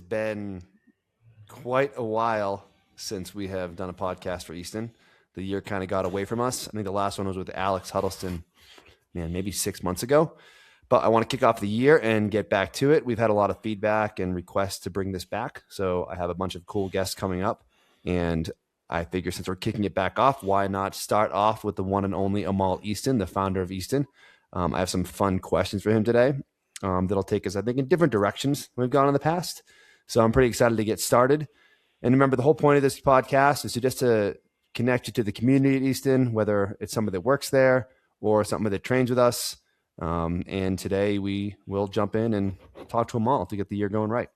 been quite a while since we have done a podcast for Easton. The year kind of got away from us. I think the last one was with Alex Huddleston, maybe 6 months ago. But I want to kick off the year and get back to it. We've had a lot of feedback and requests to bring this back. So I have a bunch of cool guests coming up. And I figure since we're kicking it back off, why not start off with the one and only Amal Easton, the founder of Easton. I have some fun questions for him today that'll take us, I think, in different directions than we've gone in the past. So I'm pretty excited to get started. And remember, the whole point of this podcast is to connect you to the community at Easton, whether it's somebody that works there or somebody that trains with us. And today we will jump in and talk to Amal to get the year going right.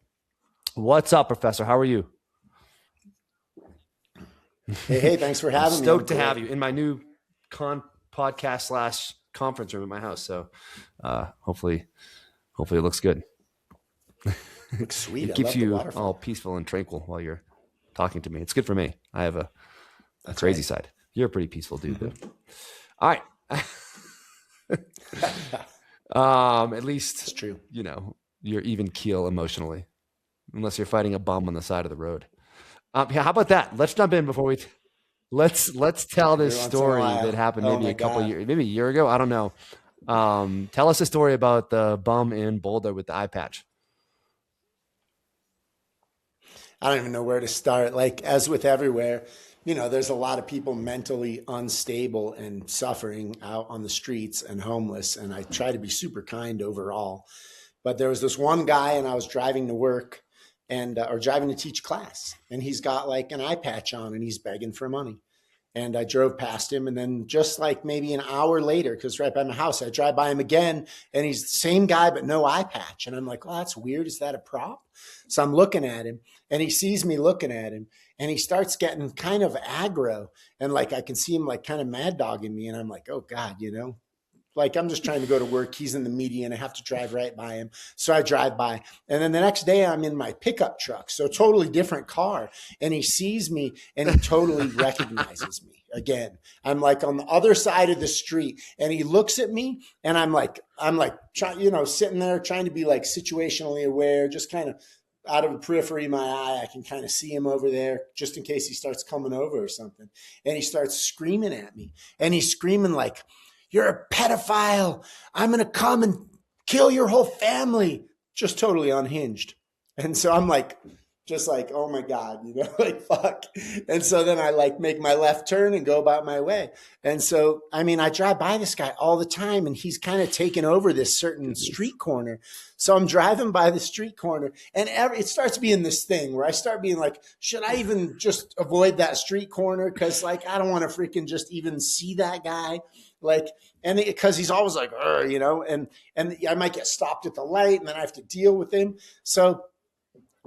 What's up, Professor? How are you? Hey, thanks for having me. Stoked to have you in my new podcast / conference room at my house. So hopefully it looks good. Looks sweet. It keeps you all peaceful and tranquil while you're talking to me. It's good for me. I have a crazy side. You're a pretty peaceful dude, though. All right. At least it's true. You're even keel emotionally, unless you're fighting a bum on the side of the road. Yeah, how about that? Let's jump in before we. Let's tell this story that happened maybe maybe a year ago. I don't know. Tell us a story about the bum in Boulder with the eye patch. I don't even know where to start. Like, as with everywhere, there's a lot of people mentally unstable and suffering out on the streets and homeless. And I try to be super kind overall. But there was this one guy, and I was driving to work or driving to teach class. And he's got like an eye patch on and he's begging for money. And I drove past him, and then just like maybe an hour later, because right by my house, I drive by him again, and he's the same guy, but no eye patch. And I'm like, well, that's weird. Is that a prop? So I'm looking at him, and he sees me looking at him, and he starts getting kind of aggro. And like, I can see him like kind of mad dogging me. And I'm like, oh God, like I'm just trying to go to work. He's in the median. I have to drive right by him. So I drive by. And then the next day I'm in my pickup truck. So totally different car. And he sees me and he totally recognizes me again. I'm like on the other side of the street, and he looks at me, and I'm like, sitting there trying to be like situationally aware, just kind of out of the periphery of my eye. I can kind of see him over there just in case he starts coming over or something. And he starts screaming at me, and he's screaming like, "You're a pedophile. I'm going to come and kill your whole family." Just totally unhinged. And so I'm like, just like, oh my God, like fuck. And so then I like make my left turn and go about my way. And so, I drive by this guy all the time, and he's kind of taken over this certain street corner. So I'm driving by the street corner, and it starts being this thing where I start being like, should I even just avoid that street corner? Cause like, I don't want to freaking just even see that guy. Like, and because he's always like, and I might get stopped at the light, and then I have to deal with him. So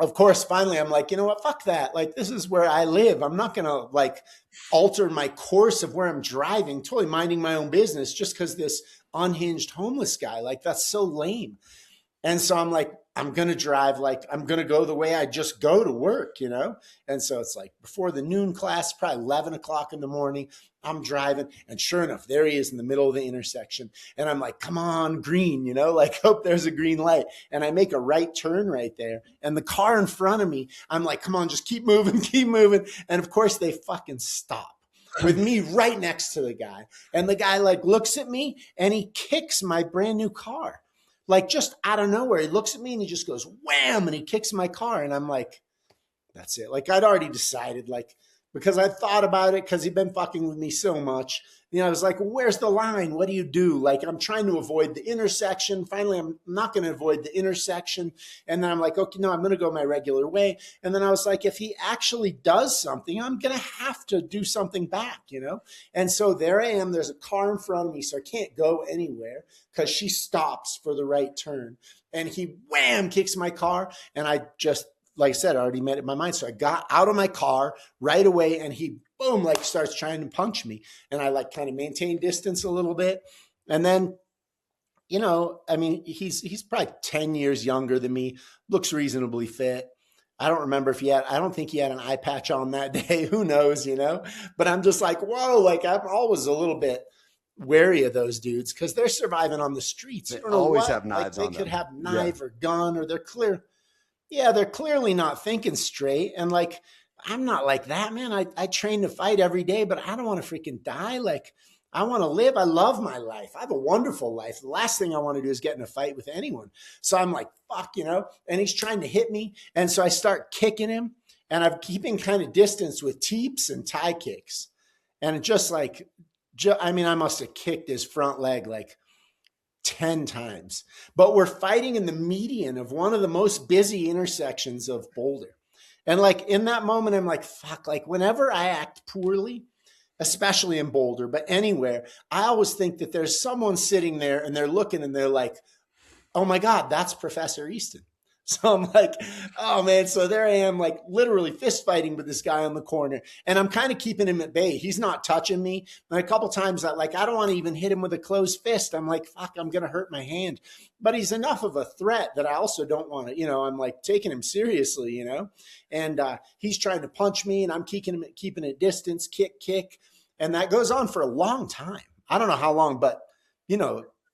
of course, finally, I'm like, you know what? Fuck that. Like, this is where I live. I'm not going to like alter my course of where I'm driving, totally minding my own business just because this unhinged homeless guy, like, that's so lame. And so I'm like, I'm going to drive, like, I'm going to go the way I just go to work, And so it's like before the noon class, probably 11 o'clock in the morning, I'm driving, and sure enough, there he is in the middle of the intersection. And I'm like, come on, green, like, hope there's a green light. And I make a right turn right there. And the car in front of me, I'm like, come on, just keep moving, keep moving. And of course they fucking stop with me right next to the guy. And the guy like looks at me, and he kicks my brand new car. Like, just out of nowhere, he looks at me and he just goes wham, and he kicks my car. And I'm like, that's it. Like, I'd already decided, like, because I thought about it, because he'd been fucking with me so much. I was like, where's the line? What do you do? Like, I'm trying to avoid the intersection. Finally, I'm not going to avoid the intersection. And then I'm like, okay, no, I'm going to go my regular way. And then I was like, if he actually does something, I'm going to have to do something back, And so there I am. There's a car in front of me, so I can't go anywhere because she stops for the right turn. And he wham, kicks my car. And I just, like I said, I already made it in my mind. So I got out of my car right away, and he boom, like starts trying to punch me. And I like kind of maintain distance a little bit. And then, he's probably 10 years younger than me, looks reasonably fit. I don't think he had an eye patch on that day. Who knows, but I'm just like, whoa, like I'm always a little bit wary of those dudes because they're surviving on the streets. They always have knives on them. They could have knife or gun, or they're clear. Yeah, they're clearly not thinking straight. And like, I'm not like that, man. I train to fight every day, but I don't want to freaking die. Like, I want to live. I love my life. I have a wonderful life. The last thing I want to do is get in a fight with anyone. So I'm like, fuck, and he's trying to hit me. And so I start kicking him, and I'm keeping kind of distance with teeps and tie kicks. And it just like, I mean, I must have kicked his front leg like 10 times. But we're fighting in the median of one of the most busy intersections of Boulder. And like in that moment, I'm like, fuck, like whenever I act poorly, especially in Boulder, but anywhere, I always think that there's someone sitting there and they're looking and they're like, oh my God, that's Professor Easton. So I'm like, oh man. So there I am, like literally fist fighting with this guy on the corner. And I'm kind of keeping him at bay. He's not touching me. And a couple times I don't want to even hit him with a closed fist. I'm like, fuck, I'm going to hurt my hand. But he's enough of a threat that I also don't want to, I'm like taking him seriously, and he's trying to punch me and I'm keeping a distance, kick. And that goes on for a long time. I don't know how long, but,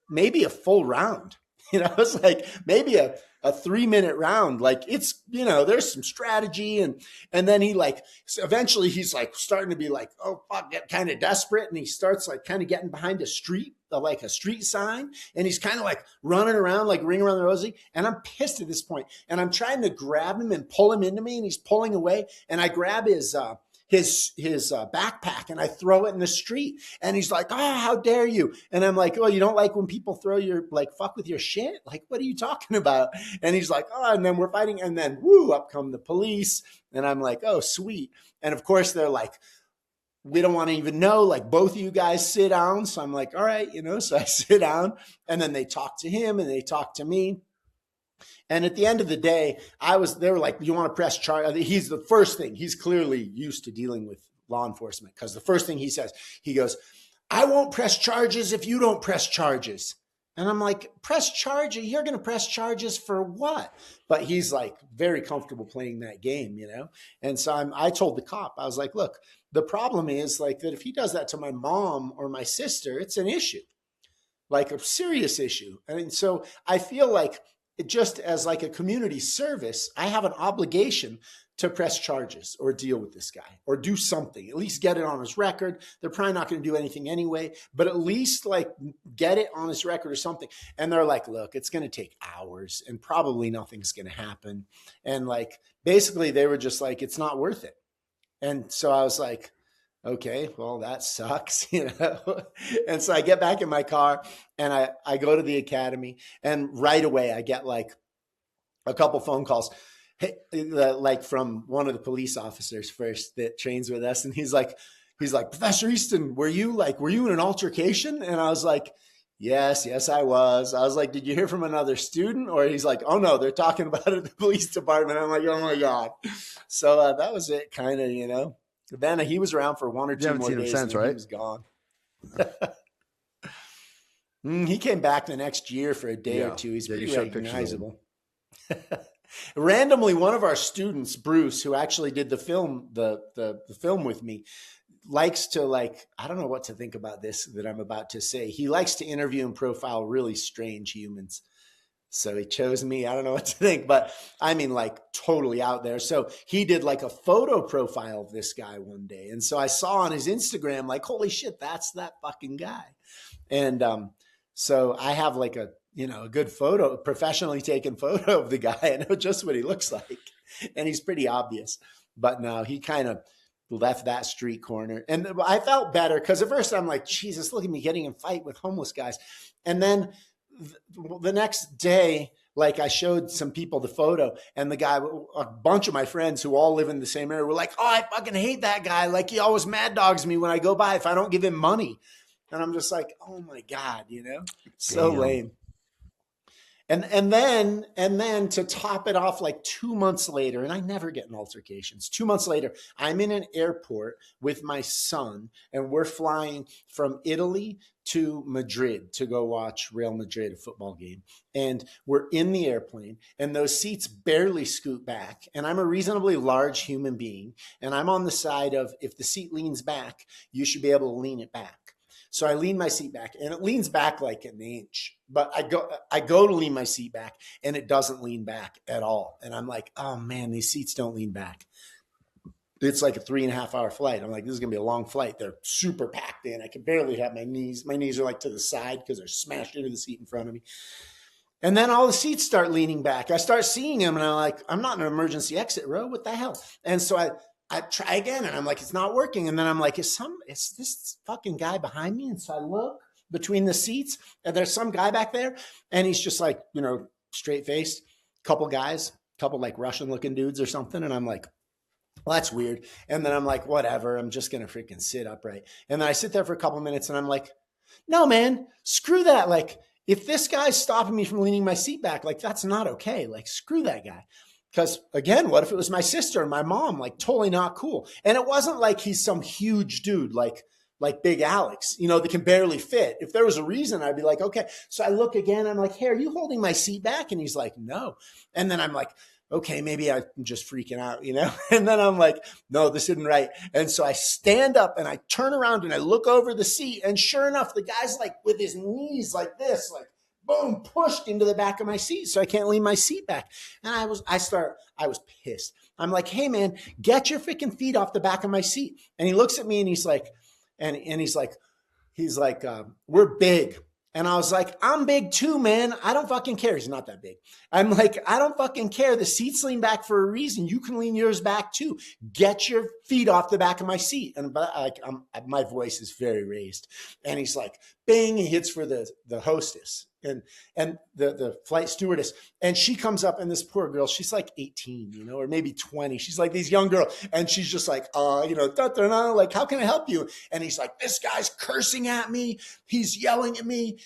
maybe a full round. It's like maybe a 3-minute round. Like it's, there's some strategy. And then he like, eventually he's like starting to be like, oh, fuck, get kind of desperate. And he starts like kind of getting behind a street, like a street sign. And he's kind of like running around, like Ring Around the Rosie. And I'm pissed at this point. And I'm trying to grab him and pull him into me. And he's pulling away. And I grab his backpack and I throw it in the street. And he's like, oh, how dare you? And I'm like, oh, you don't like when people throw your, like, fuck with your shit? Like, what are you talking about? And he's like, oh, and then we're fighting. And then, woo, up come the police. And I'm like, oh, sweet. And of course, they're like, we don't want to even know, like both of you guys sit down. So I'm like, all right, so I sit down and then they talk to him and they talk to me. And at the end of the day, they were like, you want to press charge? He's the first thing. He's clearly used to dealing with law enforcement because the first thing he says, he goes, I won't press charges if you don't press charges. And I'm like, press charges? You're going to press charges for what? But he's like very comfortable playing that game, And so I told the cop, I was like, look, the problem is like that if he does that to my mom or my sister, it's an issue, like a serious issue. And so I feel like just as like a community service, I have an obligation to press charges or deal with this guy or do something, at least get it on his record. They're probably not going to do anything anyway, but at least like get it on his record or something. And they're like, look, it's going to take hours and probably nothing's going to happen. And like, basically they were just like, it's not worth it. And so I was like, okay, well, that sucks, And so I get back in my car and I go to the academy and right away I get like a couple phone calls, like from one of the police officers first that trains with us. And he's like, Professor Easton, were you in an altercation? And I was like, yes, I was. I was like, did you hear from another student? Or he's like, oh no, they're talking about it at the police department. I'm like, oh my God. So that was it kind of, Then he was around for 1 or 2 more days since, right? He was gone. He came back the next year for a day or two. He's pretty recognizable. Randomly, one of our students, Bruce, who actually did the film, the film with me, likes to I don't know what to think about this that I'm about to say. He likes to interview and profile really strange humans. So he chose me. I don't know what to think, but I mean, like totally out there. So he did like a photo profile of this guy one day. And so I saw on his Instagram, like, holy shit, that's that fucking guy. And so I have like a good photo, professionally taken photo of the guy. I know just what he looks like. And he's pretty obvious. But no, he kind of left that street corner. And I felt better because at first I'm like, Jesus, look at me getting in a fight with homeless guys. And then the next day, like I showed some people the photo and the guy, a bunch of my friends who all live in the same area were like, oh, I fucking hate that guy. Like he always mad dogs me when I go by if I don't give him money. And I'm just like, oh my God, so Damn. Lame. And then to top it off, like 2 months later, and I never get in altercations. 2 months later, I'm in an airport with my son, and we're flying from Italy to Madrid to go watch Real Madrid, a football game. And we're in the airplane, and those seats barely scoot back. And I'm a reasonably large human being, and I'm on the side of if the seat leans back, you should be able to lean it back. So I lean my seat back, and it leans back like an inch. But I go to lean my seat back, and it doesn't lean back at all. And I'm like, oh man, these seats don't lean back. It's like a 3.5 hour flight. I'm like, this is gonna be a long flight. They're super packed in. I can barely have my knees. My knees are like to the side because they're smashed into the seat in front of me. And then all the seats start leaning back. I start seeing them, and I'm like, I'm not in an emergency exit row. What the hell? And so I try again, and I'm like, it's not working. And then I'm like, is this fucking guy behind me? And so I look between the seats, and there's some guy back there, and he's just like, straight faced, couple guys, couple like Russian looking dudes or something. And I'm like, well, that's weird. And then I'm like, whatever, I'm just going to freaking sit upright. And then I sit there for a couple minutes, and I'm like, no, man, screw that. Like, if this guy's stopping me from leaning my seat back, like, that's not okay. Like, screw that guy. Because again, what if it was my sister and my mom? Like, totally not cool. And it wasn't like he's some huge dude, like Big Alex, that can barely fit. If there was a reason, I'd be like, okay. So I look again, I'm like, hey, are you holding my seat back? And he's like, no. And then I'm like, okay, maybe I'm just freaking out, And then I'm like, no, this isn't right. And so I stand up and I turn around and I look over the seat. And sure enough, the guy's like with his knees like this, like boom, pushed into the back of my seat. So I can't lean my seat back. And I was pissed. I'm like, hey man, get your freaking feet off the back of my seat. And he looks at me and he's like, we're big. And I was like, I'm big too, man. I don't fucking care. He's not that big. I'm like, I don't fucking care. The seats lean back for a reason. You can lean yours back too. Get your feet off the back of my seat. And my voice is very raised. And he's like, bang, he hits for the hostess and the flight stewardess. And she comes up, and this poor girl, she's like 18, or maybe 20. She's like these young girl. And she's just like, like, how can I help you? And he's like, this guy's cursing at me. He's yelling at me.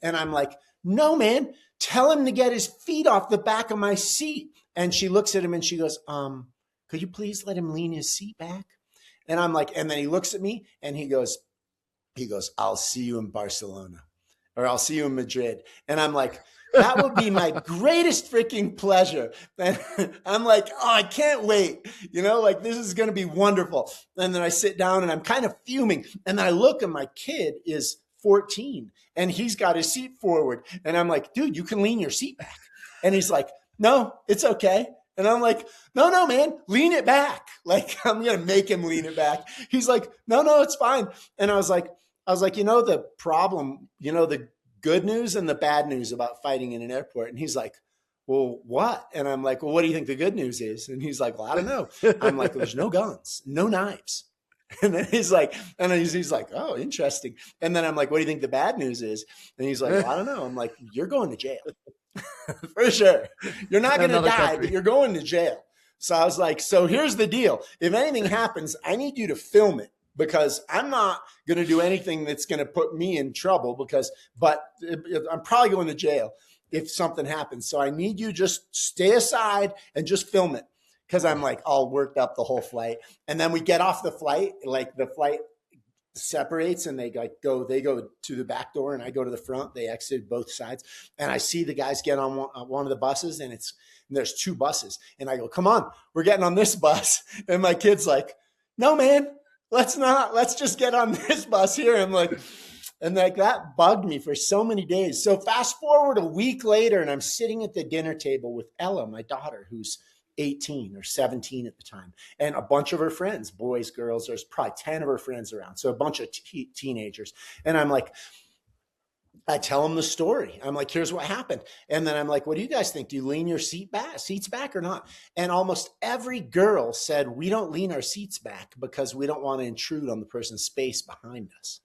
And I'm like, no, man, tell him to get his feet off the back of my seat. And she looks at him and she goes, could you please let him lean his seat back? And I'm like, and then he looks at me and he goes, I'll see you in Barcelona, or I'll see you in Madrid. And I'm like, that would be my greatest freaking pleasure. And I'm like, oh, I can't wait. Like, this is going to be wonderful. And then I sit down and I'm kind of fuming. And then I look, and my kid is 14 and he's got his seat forward. And I'm like, dude, you can lean your seat back. And he's like, no, it's okay. And I'm like, no, man, lean it back. Like, I'm going to make him lean it back. He's like, no, it's fine. And I was like, the problem, the good news and the bad news about fighting in an airport. And he's like, well, what? And I'm like, well, what do you think the good news is? And he's like, well, I don't know. I'm like, there's no guns, no knives. And then he's like, oh, interesting. And then I'm like, what do you think the bad news is? And he's like, well, I don't know. I'm like, you're going to jail for sure. You're not going to die, but you're going to jail. So I was like, so here's the deal. If anything happens, I need you to film it, because I'm not going to do anything that's going to put me in trouble but I'm probably going to jail if something happens. So I need you just stay aside and just film it. Cause I'm like all worked up the whole flight. And then we get off the flight, like the flight separates and they go to the back door and I go to the front. They exit both sides. And I see the guys get on one of the buses, and there's 2 buses. And I go, come on, we're getting on this bus. And my kid's like, no, man, let's not. Let's just get on this bus here. I'm like, and like that bugged me for so many days. So fast forward a week later, and I'm sitting at the dinner table with Ella, my daughter, who's 18 or 17 at the time, and a bunch of her friends, boys, girls. There's probably 10 of her friends around. So a bunch of teenagers. And I'm like, I tell them the story. I'm like, here's what happened. And then I'm like, what do you guys think? Do you lean your seats back or not? And almost every girl said, we don't lean our seats back because we don't want to intrude on the person's space behind us.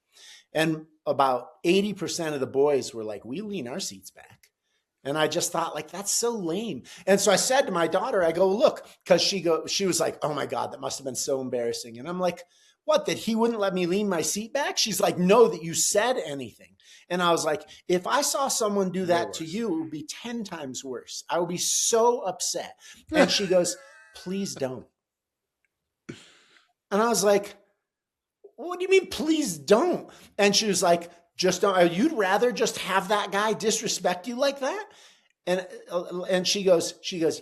And about 80% of the boys were like, we lean our seats back. And I just thought, like, that's so lame. And so I said to my daughter, I go, look, because she was like, oh my God, that must have been so embarrassing. And I'm like, what, that he wouldn't let me lean my seat back? She's like, no, that you said anything. And I was like, if I saw someone do that to you, it would be 10 times worse. I would be so upset. And she goes, please don't. And I was like, what do you mean, please don't? And she was like, just don't. You'd rather just have that guy disrespect you like that? And she goes,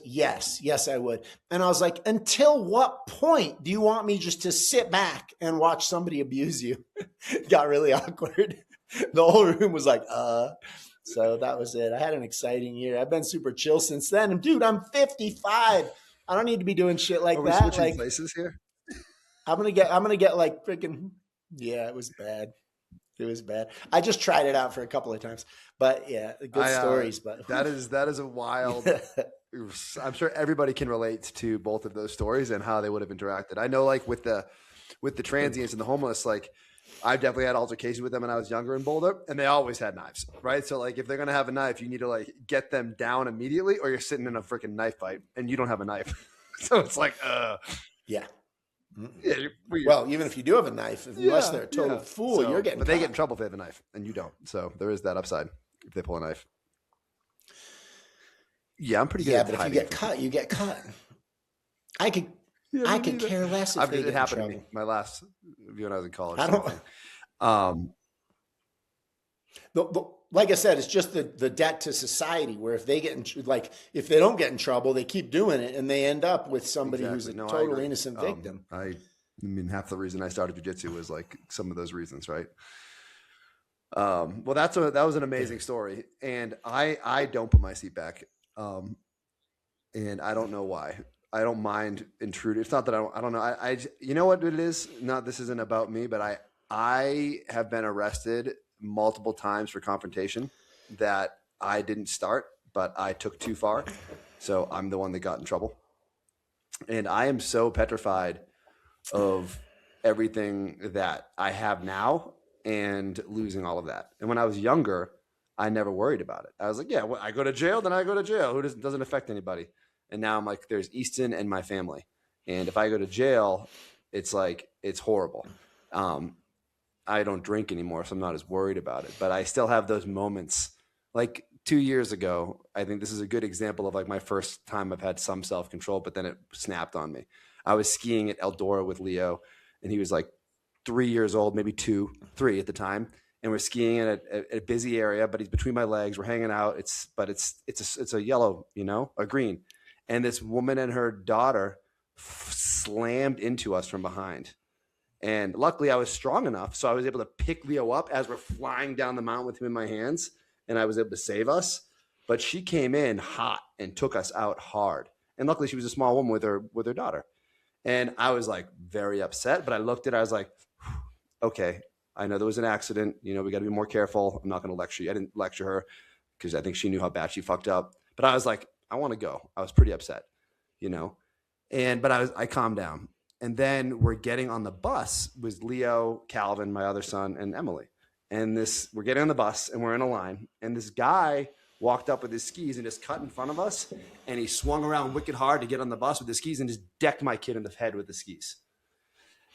yes, I would. And I was like, until what point do you want me just to sit back and watch somebody abuse you? It got really awkward. The whole room was like, So that was it. I had an exciting year. I've been super chill since then. And dude, I'm 55. I don't need to be doing shit like Are we that. switching Like, places here? I'm gonna get like freaking. Yeah, it was bad. It was bad. I just tried it out for a couple of times, but yeah, good stories. But that is a wild. I'm sure everybody can relate to both of those stories and how they would have interacted. I know, like with the transients and the homeless, like I've definitely had altercations with them when I was younger in Boulder, and they always had knives, right? So like if they're gonna have a knife, you need to like get them down immediately, or you're sitting in a freaking knife fight and you don't have a knife. So it's like, yeah. Yeah, well, even if you do have a knife, unless they're a total fool, you're getting. But they get in trouble if they have a knife, and you don't. So there is that upside if they pull a knife. Yeah, I'm pretty good. Yeah, but if you get cut, you get cut. I could care less if they get in trouble. To me. My last when I was in college. I don't. Like I said, it's just the debt to society. Where if they if they don't get in trouble, they keep doing it, and they end up with somebody who's a total innocent victim. I mean, half the reason I started jiu-jitsu was like some of those reasons, right? Well, that was an amazing story, and I don't put my seat back, and I don't know why. I don't mind intruding. It's not that I don't know. I you know what it is? This isn't about me, but I have been arrested multiple times for confrontation that I didn't start, but I took too far. So I'm the one that got in trouble. And I am so petrified of everything that I have now and losing all of that. And when I was younger, I never worried about it. I was like, yeah, well, I go to jail, then I go to jail. Who doesn't affect anybody? And now I'm like, there's Easton and my family. And if I go to jail, it's like, it's horrible. I don't drink anymore, so I'm not as worried about it. But I still have those moments. Like 2 years ago, I think this is a good example of like my first time I've had some self-control, but then it snapped on me. I was skiing at Eldora with Leo, and he was like 3 years old, maybe 3 at the time. And we're skiing in a busy area, but he's between my legs. We're hanging out. It's a yellow, a green. And this woman and her daughter slammed into us from behind. And luckily I was strong enough, so I was able to pick Leo up as we're flying down the mountain with him in my hands, and I was able to save us. But she came in hot and took us out hard. And luckily she was a small woman with her daughter. And I was like very upset, but I looked at her, I was like, okay, I know there was an accident. We got to be more careful. I'm not going to lecture you. I didn't lecture her because I think she knew how bad she fucked up. But I was like, I want to go. I was pretty upset, but I calmed down. And then we're getting on the bus with Leo, Calvin, my other son, and Emily. And we're getting on the bus and we're in a line. And this guy walked up with his skis and just cut in front of us. And he swung around wicked hard to get on the bus with his skis and just decked my kid in the head with the skis.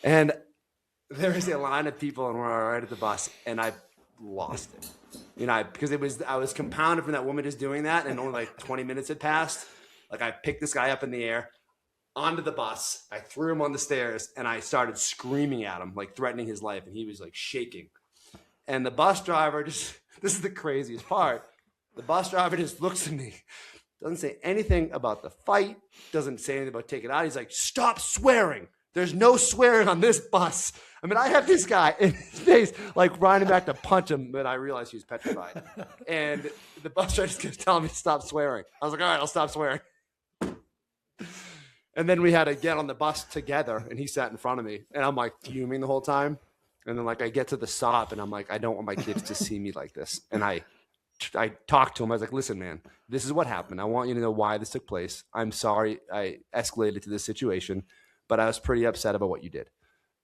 And there is a line of people and we're right at the bus. And I lost it. Because I was compounded from that woman just doing that. And only like 20 minutes had passed. Like I picked this guy up in the air onto the bus. I threw him on the stairs and I started screaming at him, like threatening his life. And he was like shaking. And the bus driver this is the craziest part. The bus driver just looks at me, doesn't say anything about the fight, doesn't say anything about taking it out. He's like, stop swearing. There's no swearing on this bus. I mean, I have this guy in his face, like running back to punch him, but I realized he was petrified. And the bus driver just kept telling me to stop swearing. I was like, all right, I'll stop swearing. And then we had to get on the bus together, and he sat in front of me. And I'm like fuming the whole time. And then like I get to the stop, and I'm like, I don't want my kids to see me like this. And I talked to him. I was like, listen, man, this is what happened. I want you to know why this took place. I'm sorry I escalated to this situation, but I was pretty upset about what you did.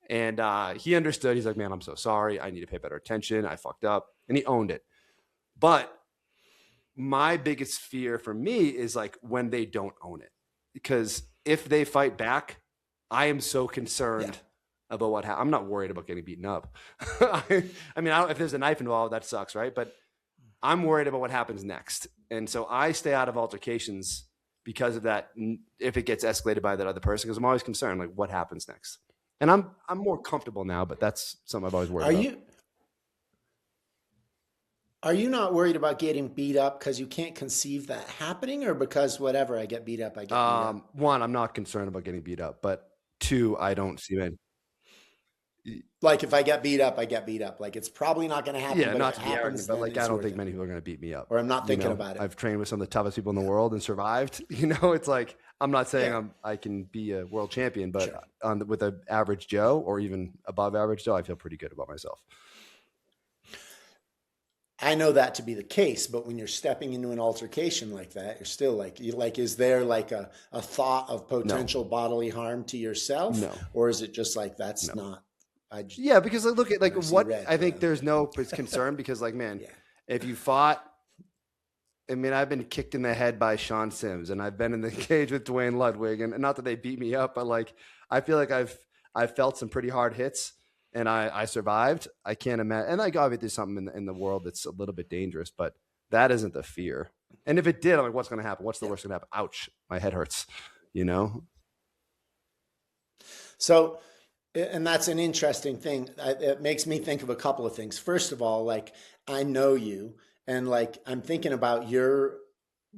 And he understood. He's like, man, I'm so sorry. I need to pay better attention. I fucked up. And he owned it. But my biggest fear for me is like when they don't own it. Because if they fight back, I am so concerned about what happens. I'm not worried about getting beaten up. I mean, if there's a knife involved, that sucks, right? But I'm worried about what happens next. And so I stay out of altercations because of that, if it gets escalated by that other person, because I'm always concerned, like, what happens next? And I'm more comfortable now, but that's something I've always worried about. Are you not worried about getting beat up because you can't conceive that happening, or because whatever, I get beat up, I get beat up? One, I'm not concerned about getting beat up, but two, I don't see it. Like if I get beat up, I get beat up. Like it's probably not going to happen, Yeah, but not it to be happens, arrogant, but then like I it's don't worth think it. many people are going to beat me up. Or I'm not thinking about it. I've trained with some of the toughest people in the world and survived. It's like I'm not saying Yeah, I can be a world champion, but sure. with an average Joe or even above average Joe, I feel pretty good about myself. I know that to be the case, but when you're stepping into an altercation like that, you're still like, is there like a thought of No, potential bodily harm to yourself? no, Or is it just like, that's no. not, I just, Yeah, because like, look at like I see what red, I think but there's no concern because like man, yeah. if you fought, I mean, I've been kicked in the head by Sean Sims, and I've been in the cage with Dwayne Ludwig, and not that they beat me up, but like I feel like I've felt some pretty hard hits, and I survived. I can't imagine, and like obviously there's something in the world that's a little bit dangerous, but that isn't the fear. And if it did, I'm like, what's going to happen? What's the Yeah. worst going to happen? Ouch, my head hurts. You know? So, and that's an interesting thing. It makes me think of a couple of things. First of all, like I know you, and like I'm thinking about your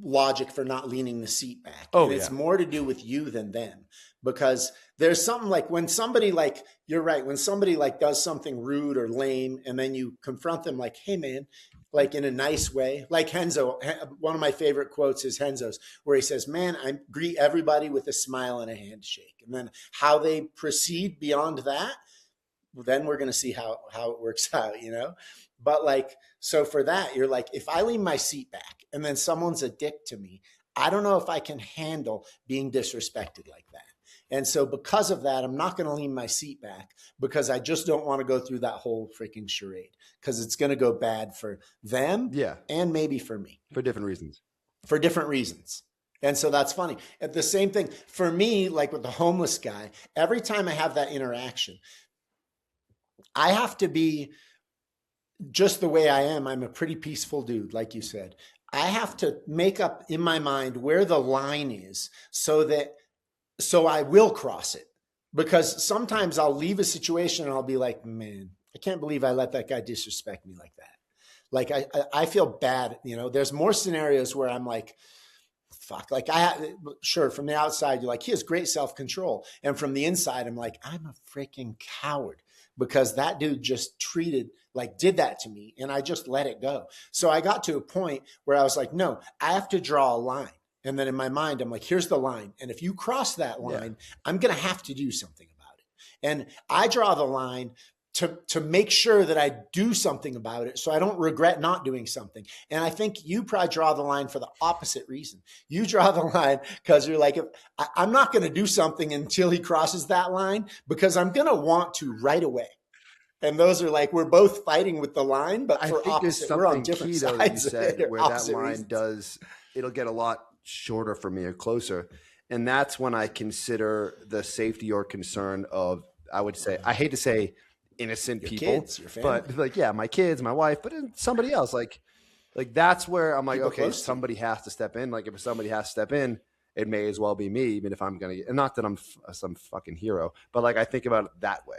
logic for not leaning the seat back. Oh And it's yeah, more to do with you than them. Because there's something like when somebody like, you're right, when somebody like does something rude or lame, and then you confront them like, hey man, like in a nice way, like Henzo, one of my favorite quotes is Henzo's, where he says, man, I greet everybody with a smile and a handshake. And then how they proceed beyond that, then we're going to see how it works out, But like, so for that, you're like, if I lean my seat back and then someone's a dick to me, I don't know if I can handle being disrespected like that. And so because of that, I'm not going to lean my seat back because I just don't want to go through that whole freaking charade because it's going to go bad for them yeah, and maybe for me for different reasons. for different reasons. And so that's funny. At the same thing for me, like with the homeless guy, every time I have that interaction, I have to be just the way I am. I'm a pretty peaceful dude, like you said. I have to make up in my mind where the line is so I will cross it. Because sometimes I'll leave a situation and I'll be like, man, I can't believe I let that guy disrespect me like that. Like I feel bad, there's more scenarios where I'm like, fuck, like sure, from the outside, you're like, he has great self-control. And from the inside, I'm like, I'm a freaking coward because that dude just did that to me and I just let it go. So I got to a point where I was like, no, I have to draw a line. And then in my mind, I'm like, here's the line. And if you cross that line, Yeah. I'm going to have to do something about it. And I draw the line to make sure that I do something about it so I don't regret not doing something. And I think you probably draw the line for the opposite reason. You draw the line because you're like, I'm not going to do something until he crosses that line because I'm going to want to right away. And those are like, we're both fighting with the line, but I for think there's opposite, we're on something different key though that you sides of said it, or where that opposite line reasons. it'll get a lot shorter for me or closer. And that's when I consider the safety or concern of, I would say, I hate to say innocent Your people, kids, your family, but like, yeah, my kids, my wife, but somebody else, like that's where I'm like, people okay, close to you. somebody has to step in. Like if somebody has to step in, it may as well be me, even if I'm going to get, and not that I'm some fucking hero, but like I think about it that way.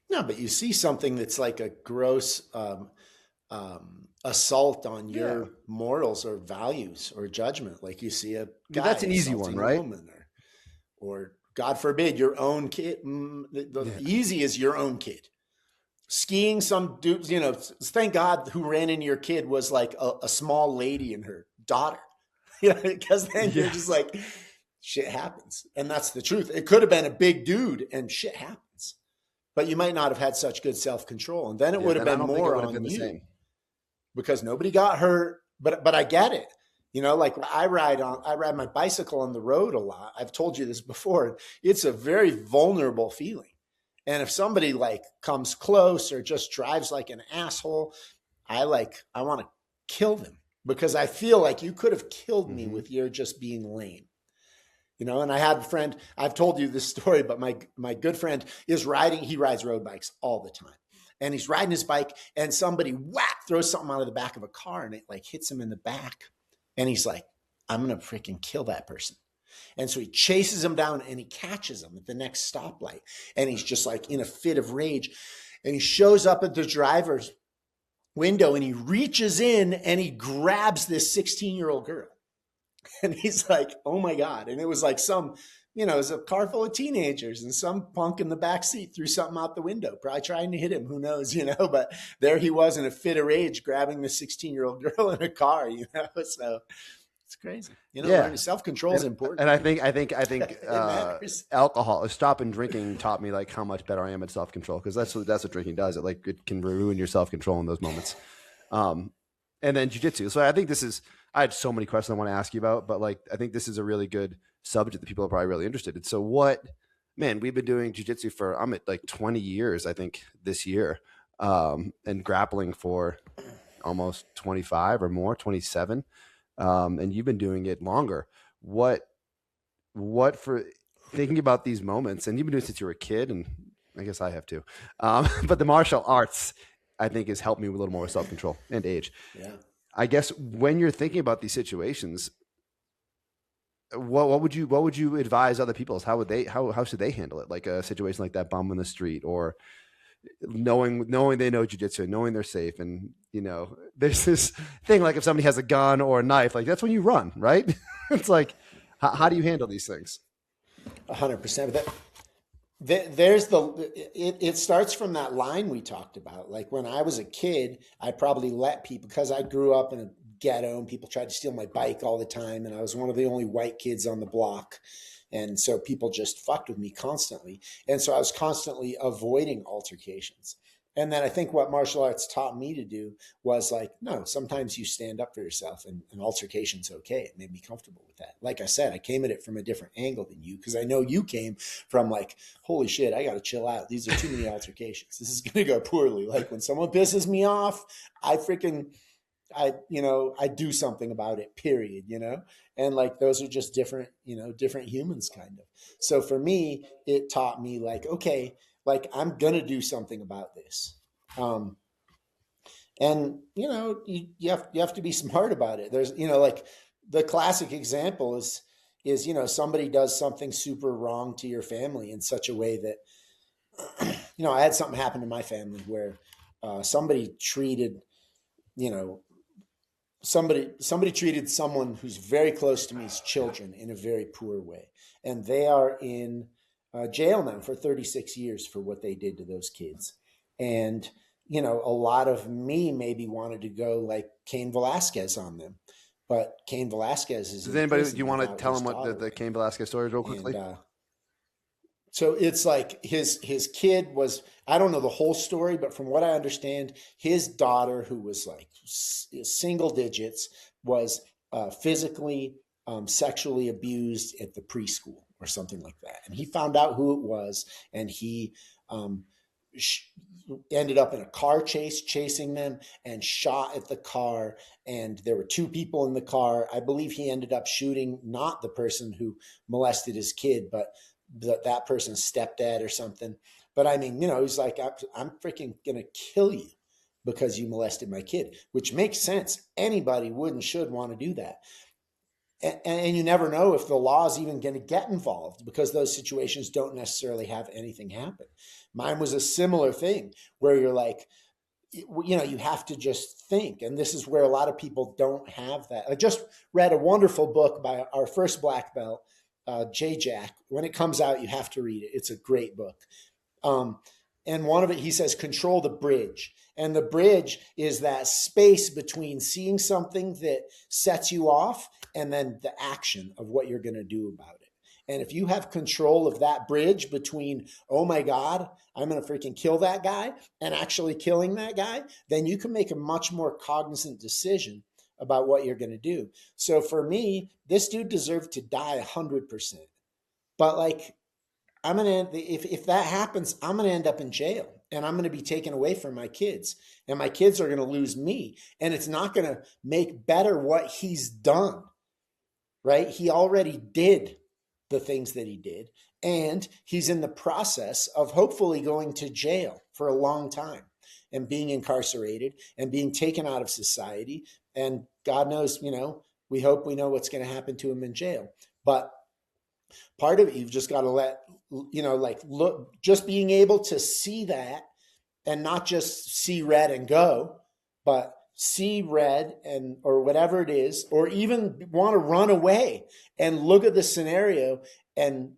No, but you see something that's like a gross assault on Yeah. your morals or values or judgment. Like you see a guy That's an easy one, assaulting a right? woman, or God forbid, your own kid. The Yeah. easy is your own kid. Skiing, some dudes, thank God who ran into your kid was like a small lady and her daughter. Because then you're just Yes. like, shit happens. And that's the truth. It could have been a big dude and shit happens. But you might not have had such good self-control. And then it Yeah, would have then I been don't think it more would have on been the you same. because nobody got hurt. But I get it. Like I ride my bicycle on the road a lot. I've told you this before. It's a very vulnerable feeling. And if somebody like comes close or just drives like an asshole, I want to kill them because I feel like you could have killed me Mm-hmm. with your just being lame. And I had a friend, I've told you this story, but my good friend he rides road bikes all the time. And he's riding his bike and somebody throws something out of the back of a car and it like hits him in the back. And he's like, I'm going to freaking kill that person. And so he chases him down and he catches him at the next stoplight. And he's just like in a fit of rage. And he shows up at the driver's window and he reaches in and he grabs this 16-year-old girl. And he's like, oh my God. And it was like it was a car full of teenagers and some punk in the back seat threw something out the window, probably trying to hit him. Who knows, but there he was in a fit of rage grabbing the 16-year-old girl in a car, so it's crazy. Yeah. Self-control is important. And I think matters. alcohol, stopping drinking taught me like how much better I am at self-control. Cause that's what drinking does. It can ruin your self-control in those moments. And then jujitsu. So I think I had so many questions I want to ask you about, but like, I think this is a really good subject that people are probably really interested in. So we've been doing jujitsu I'm at like 20 years, I think this year, and grappling for almost 25 or more, 27. And you've been doing it longer. What for thinking about these moments, and you've been doing it since you were a kid, and I guess I have too. But the martial arts, I think, has helped me with a little more self-control and age. Yeah. I guess when you're thinking about these situations, what would you advise other people? How should they handle it? Like a situation like that bum in the street, or knowing they know jiu-jitsu, knowing they're safe. And, there's this thing, like if somebody has a gun or a knife, like that's when you run, right? It's like, how do you handle these things? 100%. It starts from that line we talked about. Like when I was a kid, I probably let people, because I grew up in a ghetto and people tried to steal my bike all the time. And I was one of the only white kids on the block. And so people just fucked with me constantly. And so I was constantly avoiding altercations. And then I think what martial arts taught me to do was like, no, sometimes you stand up for yourself, and an altercation's okay. It made me comfortable with that. Like I said, I came at it from a different angle than you, because I know you came from like, holy shit, I got to chill out. These are too many altercations. This is going to go poorly. Like when someone pisses me off, I do something about it, period, and like, those are just different humans kind of. So for me, it taught me like, okay, like I'm going to do something about this. And you have to be smart about it. There's, like the classic example is, somebody does something super wrong to your family in such a way that, I had something happen to my family where somebody treated someone who's very close to me's children in a very poor way. And they are in jail now for 36 years for what they did to those kids. And, a lot of me maybe wanted to go like Cain Velasquez on them. But Cain Velasquez is. Does anybody, do you want to tell them what the Cain Velasquez story is real quickly? And, so it's like his kid was, I don't know the whole story, but from what I understand, his daughter, who was like single digits, was physically, sexually abused at the preschool or something like that. And he found out who it was, and he ended up in a car chasing them, and shot at the car. And there were two people in the car. I believe he ended up shooting not the person who molested his kid, but that person's stepdad or something. But I mean, he's like, I'm freaking going to kill you because you molested my kid, which makes sense. Anybody would and should want to do that. And you never know if the law is even going to get involved, because those situations don't necessarily have anything happen. Mine was a similar thing where you're like, you have to just think. And this is where a lot of people don't have that. I just read a wonderful book by our first black belt, J. Jack. When it comes out, you have to read it. It's a great book. And one of it, he says, control the bridge. And the bridge is that space between seeing something that sets you off and then the action of what you're going to do about it. And if you have control of that bridge between, oh my God, I'm going to freaking kill that guy, and actually killing that guy, then you can make a much more cognizant decision about what you're going to do. So for me, this dude deserved to die 100%. But like, I'm going to, if that happens, I'm going to end up in jail, and I'm going to be taken away from my kids, and my kids are going to lose me. And it's not going to make better what he's done, right? He already did the things that he did, and he's in the process of hopefully going to jail for a long time and being incarcerated and being taken out of society. And God knows, we hope we know what's going to happen to him in jail. But part of it, you've just got to let, look, just being able to see that and not just see red and go, but see red and or whatever it is, or even want to run away and look at the scenario and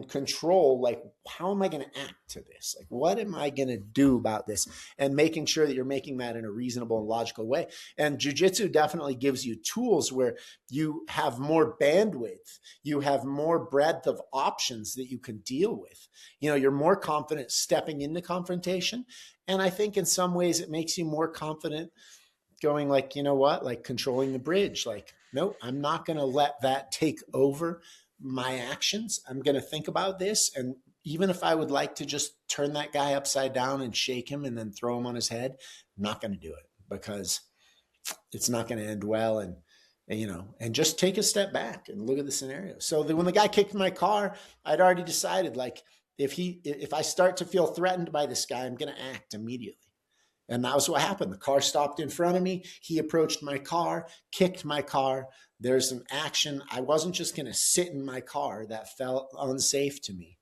control, like, how am I going to act to this? Like, what am I going to do about this? And making sure that you're making that in a reasonable and logical way. And jujitsu definitely gives you tools where you have more bandwidth, you have more breadth of options that you can deal with. You know, you're more confident stepping into confrontation. And I think in some ways it makes you more confident going, like, you know what, like controlling the bridge. Like, nope, I'm not going to let that take over my actions. I'm going to think about this. And even if I would like to just turn that guy upside down and shake him and then throw him on his head, I'm not going to do it because it's not going to end well. And you know, and just take a step back and look at the scenario. So when the guy kicked my car, I'd already decided, like, if I start to feel threatened by this guy, I'm going to act immediately. And that was what happened. The car stopped in front of me. He approached my car, kicked my car. There's some action. I wasn't just going to sit in my car. That felt unsafe to me.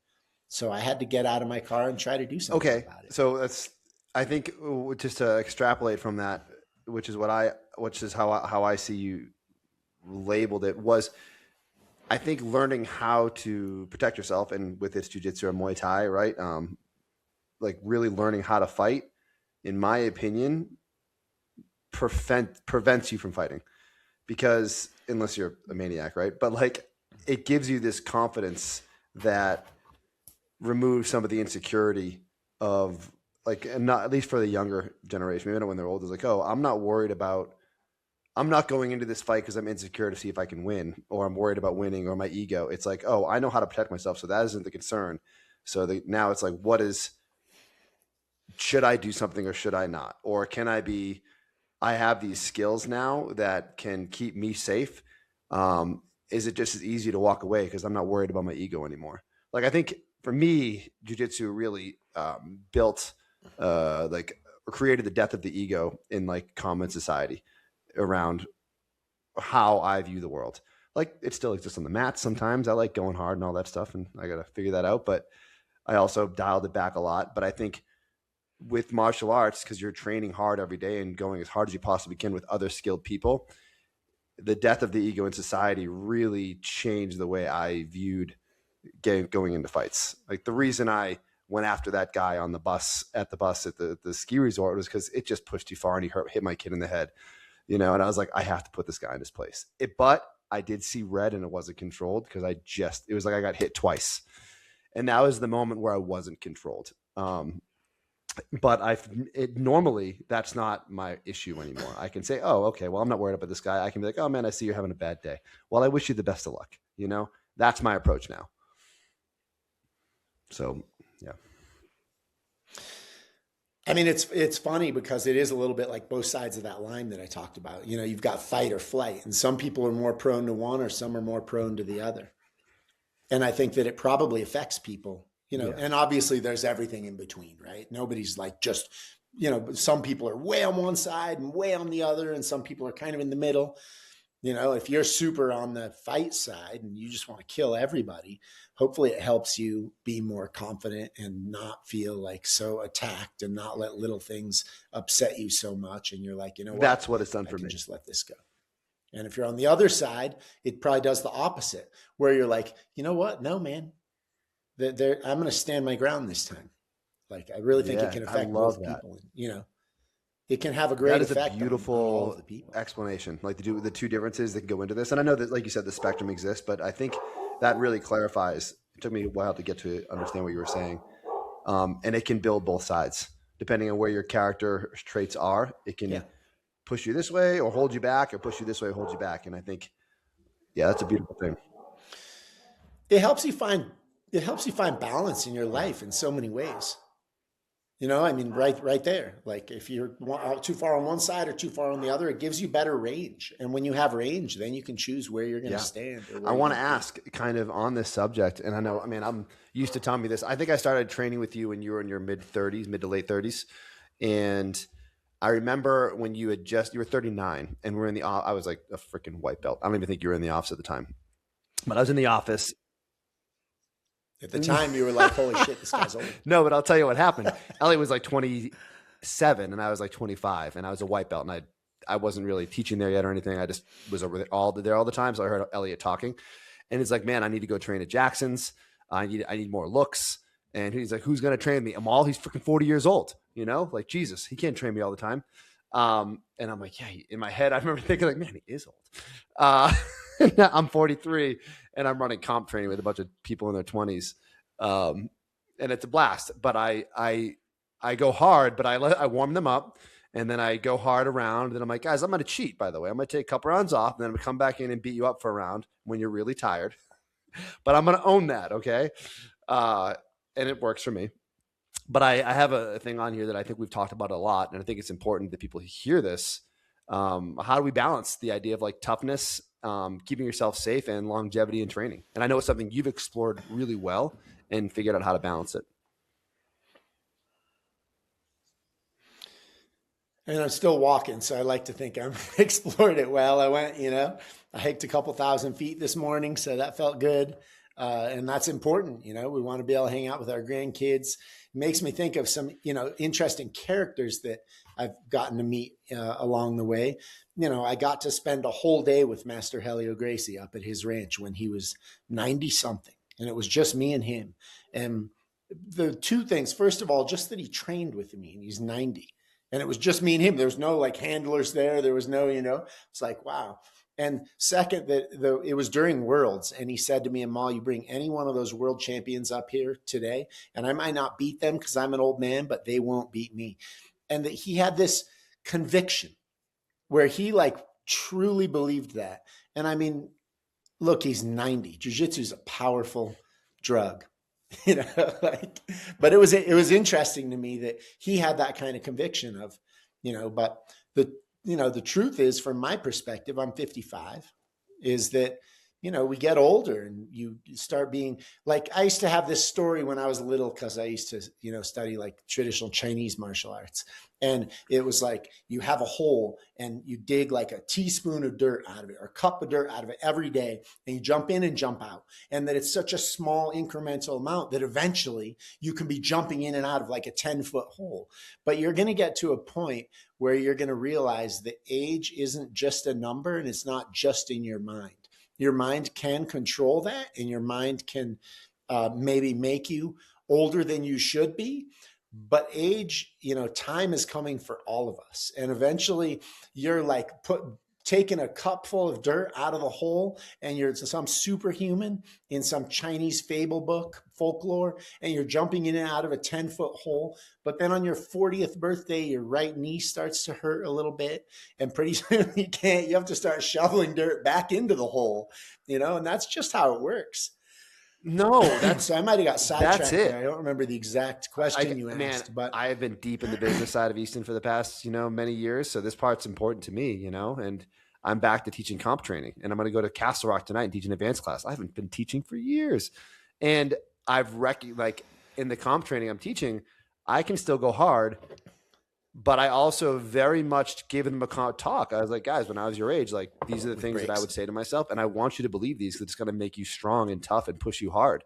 So I had to get out of my car and try to do something about it. So that's, I think, just to extrapolate from that, which is how I see you labeled it, was, I think, learning how to protect yourself, and with its jiu-jitsu or Muay Thai, right? Like really learning how to fight, in my opinion, prevents you from fighting, because unless you're a maniac, right? But like, it gives you this confidence that removes some of the insecurity of, like, and not, at least for the younger generation, maybe not when they're old, is like, oh, I'm not going into this fight because I'm insecure to see if I can win, or I'm worried about winning, or my ego. It's like, oh, I know how to protect myself, so that isn't the concern. So now it's like, should I do something or should I not? Or I have these skills now that can keep me safe. Is it just as easy to walk away because I'm not worried about my ego anymore? Like, I think for me, jiu-jitsu really built, created the death of the ego in like common society around how I view the world. Like, it still exists on the mat sometimes. I like going hard and all that stuff, and I got to figure that out. But I also dialed it back a lot. But I think with martial arts, because you're training hard every day and going as hard as you possibly can with other skilled people, the death of the ego in society really changed the way I viewed going into fights. Like, the reason I went after that guy on the bus at the ski resort was because it just pushed too far and he hit my kid in the head, you know? And I was like, I have to put this guy in his place. But I did see red and it wasn't controlled because it was like I got hit twice. And that was the moment where I wasn't controlled. But normally that's not my issue anymore. I can say, oh, okay, well, I'm not worried about this guy. I can be like, oh man, I see you're having a bad day. Well, I wish you the best of luck. You know, that's my approach now. So, yeah. I mean, it's funny because it is a little bit like both sides of that line that I talked about. You know, you've got fight or flight, and some people are more prone to one or some are more prone to the other. And I think that it probably affects people. You know, and obviously there's everything in between, right? Nobody's like just, you know, some people are way on one side and way on the other, and some people are kind of in the middle. You know, if you're super on the fight side and you just want to kill everybody, hopefully it helps you be more confident and not feel like so attacked and not let little things upset you so much. And you're like, you know what? That's what it's done for me. Just let this go. And if you're on the other side, it probably does the opposite, where you're like, you know what? No, man. I'm going to stand my ground this time. Like, I really think it can affect both people. You know, it can have a great effect. That is a beautiful explanation. Like, the two differences that can go into this. And I know that, like you said, the spectrum exists, but I think that really clarifies. It took me a while to get to understand what you were saying. And it can build both sides. Depending on where your character traits are, it can push you this way or hold you back, or push you this way or hold you back. And I think, that's a beautiful thing. It helps you find balance in your life in so many ways. You know, I mean, right there. Like, if you're too far on one side or too far on the other, it gives you better range. And when you have range, then you can choose where you're going to stand. I want to ask kind of on this subject, and I'm used to telling me this. I think I started training with you when you were in your mid to late 30s. And I remember when you were 39 and we're I was like a freaking white belt. I don't even think you were in the office at the time, but I was in the office. At the time, you were like, holy shit, this guy's old. No, but I'll tell you what happened. Elliot was like 26 7 and I was like 25 and I was a white belt and I wasn't really teaching there yet or anything. I just was over there all the time. So I heard Elliot talking and he's like, man, I need to go train at Jackson's. I need more looks. And he's like, who's going to train me? Amal, he's freaking 40 years old, you know, like Jesus, he can't train me all the time. And I'm like, yeah, in my head, I remember thinking like, man, he is old. I'm 43 and I'm running comp training with a bunch of people in their 20s. And it's a blast, but I go hard, but I warm them up and then I go hard around. And I'm like, guys, I'm going to cheat, by the way. I'm going to take a couple rounds off and then I'm going to come back in and beat you up for a round when you're really tired, but I'm going to own that. Okay. And it works for me. But I have a thing on here that I think we've talked about a lot. And I think it's important that people hear this. How do we balance the idea of like toughness, keeping yourself safe and longevity in training? And I know it's something you've explored really well and figured out how to balance it. And I'm still walking, so I like to think I've explored it well. I went, I hiked a couple thousand feet this morning, so that felt good. And that's important. We want to be able to hang out with our grandkids. It makes me think of some, interesting characters that I've gotten to meet along the way. I got to spend a whole day with Master Helio Gracie up at his ranch when he was 90 something. And it was just me and him. And the two things, first of all, just that he trained with me and he's 90. And it was just me and him. There was no like handlers there. There was no, it's like, wow. And second, that it was during Worlds, and he said to me, Amal, you bring any one of those world champions up here today, and I might not beat them because I'm an old man, but they won't beat me. And that he had this conviction where he like truly believed that. And I mean, look, he's 90. Jiu-jitsu is a powerful drug, but it was interesting to me that he had that kind of conviction of, but the truth is, from my perspective, I'm 55, is that, we get older and you start being like, I used to have this story when I was little, because I used to, study like traditional Chinese martial arts. And it was like, you have a hole and you dig like a teaspoon of dirt out of it or a cup of dirt out of it every day. And you jump in and jump out. And that it's such a small incremental amount that eventually you can be jumping in and out of like a 10-foot hole. But you're going to get to a point where you're going to realize that age isn't just a number and it's not just in your mind. Your mind can control that, and your mind can maybe make you older than you should be. But age, time is coming for all of us. And eventually you're like taking a cup full of dirt out of the hole, and you're some superhuman in some Chinese fable book, folklore, and you're jumping in and out of a 10-foot hole. But then on your 40th birthday, your right knee starts to hurt a little bit, and pretty soon you have to start shoveling dirt back into the hole, and that's just how it works. No, so I might have got sidetracked there. I don't remember the exact question you asked, but I have been deep in the business side of Easton for the past, many years. So this part's important to me, and I'm back to teaching comp training, and I'm going to go to Castle Rock tonight and teach an advanced class. I haven't been teaching for years. And I've like in the comp training I'm teaching, I can still go hard, but I also very much gave them a talk. I was like, guys, when I was your age, like these are the things that I would say to myself. And I want you to believe these because it's going to make you strong and tough and push you hard.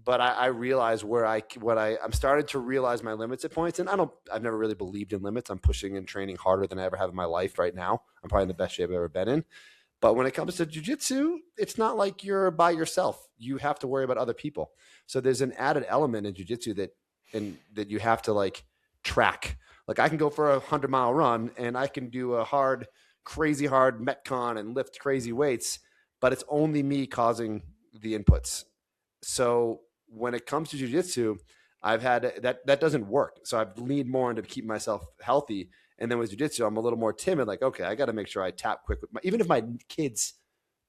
But I realize I'm starting to realize my limits at points. And I've never really believed in limits. I'm pushing and training harder than I ever have in my life right now. I'm probably in the best shape I've ever been in. But when it comes to jiu-jitsu, it's not like you're by yourself. You have to worry about other people. So there's an added element in jiu-jitsu that you have to like track. Like I can go for 100-mile run and I can do a crazy hard Metcon and lift crazy weights, but it's only me causing the inputs. So when it comes to jiu-jitsu, I've had that doesn't work. So I've leaned more into keeping myself healthy. And then with jiu-jitsu, I'm a little more timid. Like, okay, I got to make sure I tap quick. Even if my kids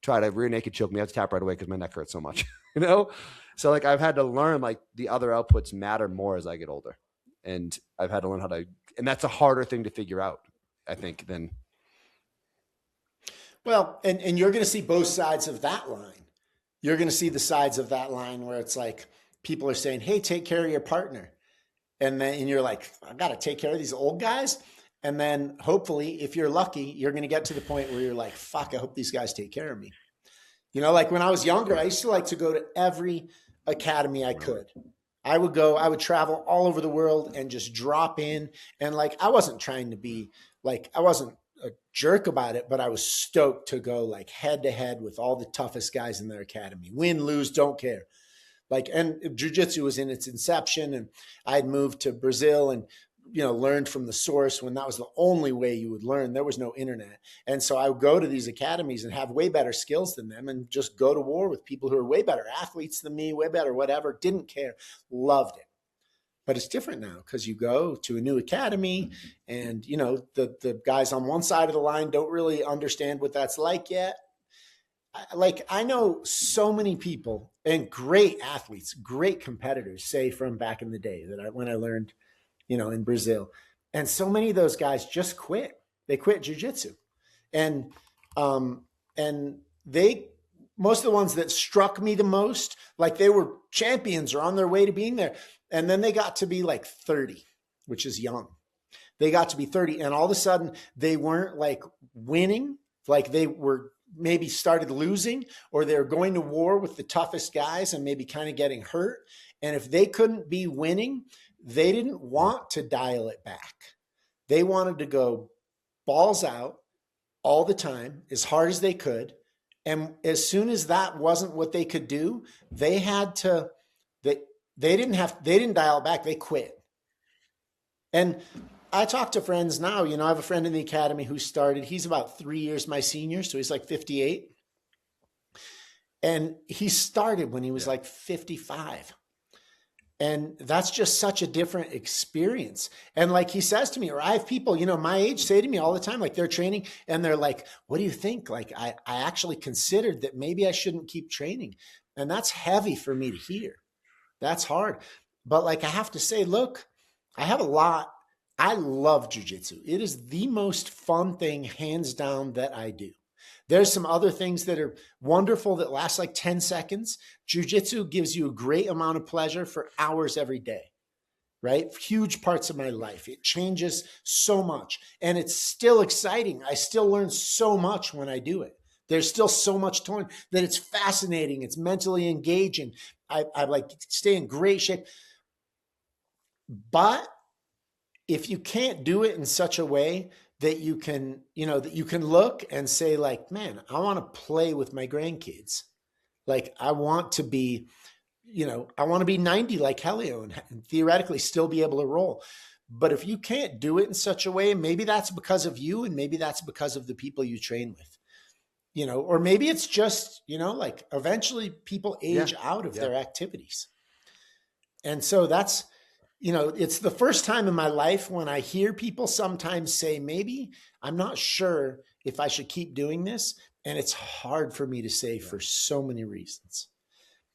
try to rear naked choke me, I have to tap right away because my neck hurts so much, So like I've had to learn like the other outputs matter more as I get older. And I've had to learn and that's a harder thing to figure out, I think, than. Well, and you're going to see both sides of that line. You're going to see the sides of that line where it's like people are saying, hey, take care of your partner. And you're like, I've got to take care of these old guys. And then hopefully, if you're lucky, you're going to get to the point where you're like, fuck, I hope these guys take care of me. Like when I was younger, I used to like to go to every academy I could. I would travel all over the world and just drop in. And like, I wasn't trying to be like, I wasn't a jerk about it, but I was stoked to go like head to head with all the toughest guys in their academy. Win, lose, don't care. Like, and jiu-jitsu was in its inception, and I'd moved to Brazil and, learned from the source when that was the only way you would learn. There was no internet. And so I would go to these academies and have way better skills than them and just go to war with people who are way better athletes than me, way better, whatever, didn't care, loved it. But it's different now because you go to a new academy and, the guys on one side of the line don't really understand what that's like yet. Like, I know so many people and great athletes, great competitors, say from back in the day when I learned, in Brazil. And so many of those guys just quit. They quit jiu-jitsu. And most of the ones that struck me the most, like they were champions or on their way to being there. And then they got to be like 30, which is young. They got to be 30 and all of a sudden they weren't like winning. Like they were maybe started losing, or they're going to war with the toughest guys and maybe kind of getting hurt. And if they couldn't be winning, they didn't want to dial it back. They wanted to go balls out all the time, as hard as they could. And as soon as that wasn't what they could do, they didn't dial it back. They quit. And I talk to friends now, I have a friend in the academy who started, he's about 3 years my senior. So he's like 58. And he started when he was like 55. And that's just such a different experience. And like he says to me, or I have people, my age say to me all the time, like they're training and they're like, what do you think? Like, I actually considered that maybe I shouldn't keep training. And that's heavy for me to hear. That's hard. But like, I have to say, look, I love jiu-jitsu. It is the most fun thing, hands down, that I do. There's some other things that are wonderful that last like 10 seconds. Jiu-jitsu gives you a great amount of pleasure for hours every day, right? Huge parts of my life. It changes so much and it's still exciting. I still learn so much when I do it. There's still so much to learn that it's fascinating. It's mentally engaging. I like stay in great shape. But if you can't do it in such a way that you can, that you can look and say like, man, I want to play with my grandkids. Like I want to be 90 like Helio and theoretically still be able to roll. But if you can't do it in such a way, maybe that's because of you and maybe that's because of the people you train with, or maybe it's just, like eventually people age out of their activities. And so that's, it's the first time in my life when I hear people sometimes say, maybe I'm not sure if I should keep doing this. And it's hard for me to say for so many reasons.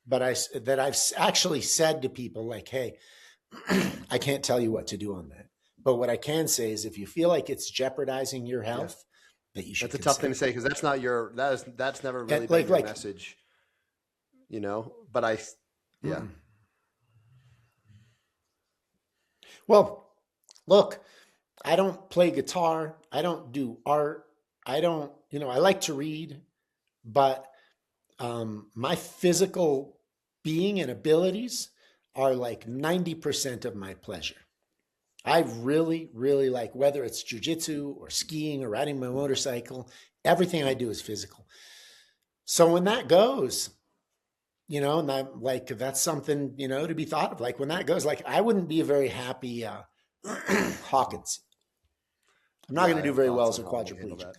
But I've actually said to people like, hey, I can't tell you what to do on that. But what I can say is if you feel like it's jeopardizing your health, that you should. That's a tough thing to say because that's not that's never really been your message, but Well, look, I don't play guitar. I don't do art. I don't, I like to read, but my physical being and abilities are like 90% of my pleasure. I really, really like, whether it's jujitsu or skiing or riding my motorcycle, everything I do is physical. So when that goes, and I'm like, that's something, to be thought of. Like when that goes, like I wouldn't be a very happy Hawkins. I'm not going to do very well as a quadriplegic.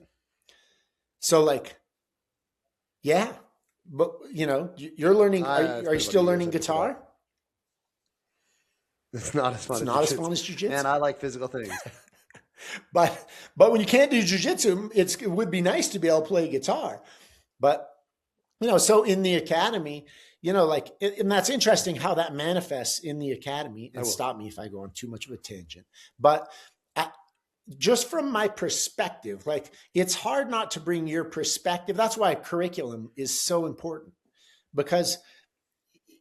So like, yeah, but you're learning, are you still learning guitar? It's not as fun. It's not as fun as jiu-jitsu. And I like physical things. but when you can't do jiu-jitsu, it would be nice to be able to play guitar. But so in the academy, and that's interesting how that manifests in the academy. And stop me if I go on too much of a tangent. But just from my perspective, like it's hard not to bring your perspective. That's why curriculum is so important because,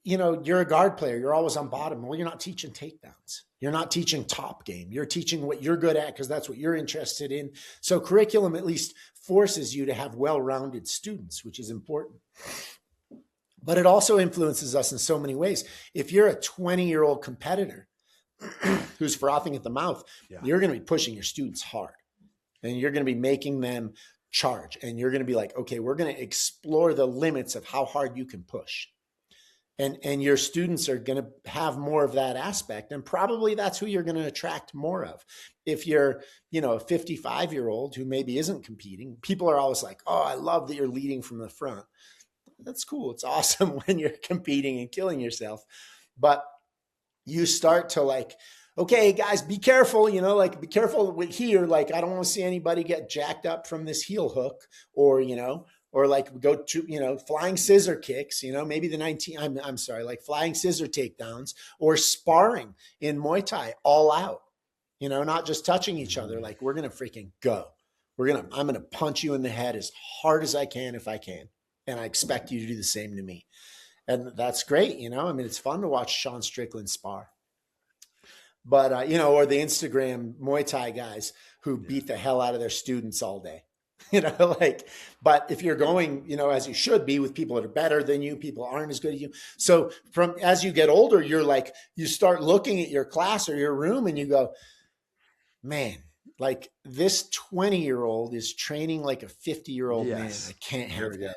you're a guard player. You're always on bottom. Well, you're not teaching takedowns. You're not teaching top game. You're teaching what you're good at because that's what you're interested in. So curriculum at least forces you to have well-rounded students, which is important. But it also influences us in so many ways. If you're a 20-year-old competitor who's frothing at the mouth, you're going to be pushing your students hard, and you're going to be making them charge. And you're going to be like, okay, we're going to explore the limits of how hard you can push. And your students are going to have more of that aspect. And probably that's who you're going to attract more of. If you're, a 55-year-old who maybe isn't competing, people are always like, oh, I love that you're leading from the front. That's cool. It's awesome when you're competing and killing yourself. But you start to like, okay, guys, be careful, be careful with here. Like, I don't want to see anybody get jacked up from this heel hook, or, or like go to, flying scissor kicks, maybe like flying scissor takedowns, or sparring in Muay Thai all out, not just touching each other. Like, we're going to freaking go. I'm going to punch you in the head as hard as I can if I can. And I expect you to do the same to me. And that's great. It's fun to watch Sean Strickland spar. But, or the Instagram Muay Thai guys who beat the hell out of their students all day. But if you're going, as you should be, with people that are better than you, people aren't as good as you. So as you get older, you're like, you start looking at your class or your room and you go, man, like this 20-year-old is training like a 50-year-old man. I can't have that.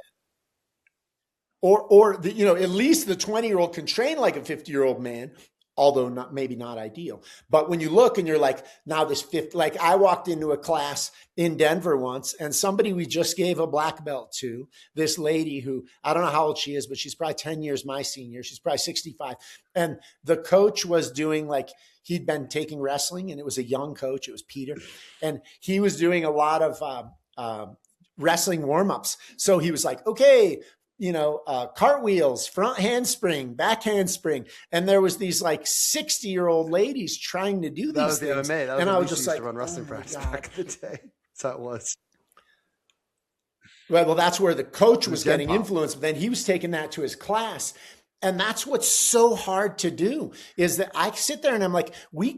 Or at least the 20-year-old can train like a 50-year-old man, although maybe not ideal. But when you look and you're like, now this like I walked into a class in Denver once, and somebody we just gave a black belt to, this lady who, I don't know how old she is, but she's probably 10 years my senior. She's probably 65. And the coach was doing like, he'd been taking wrestling, and it was a young coach. It was Peter. And he was doing a lot of wrestling warm-ups. So he was like, okay, cartwheels, front handspring, back handspring. And there was these like 60-year-old ladies trying to do these things. That was the MMA. And I was just like, run wrestling practice back in the day. That's how it was. Well, that's where the coach was getting influenced. But then he was taking that to his class. And that's what's so hard to do, is that I sit there and I'm like, we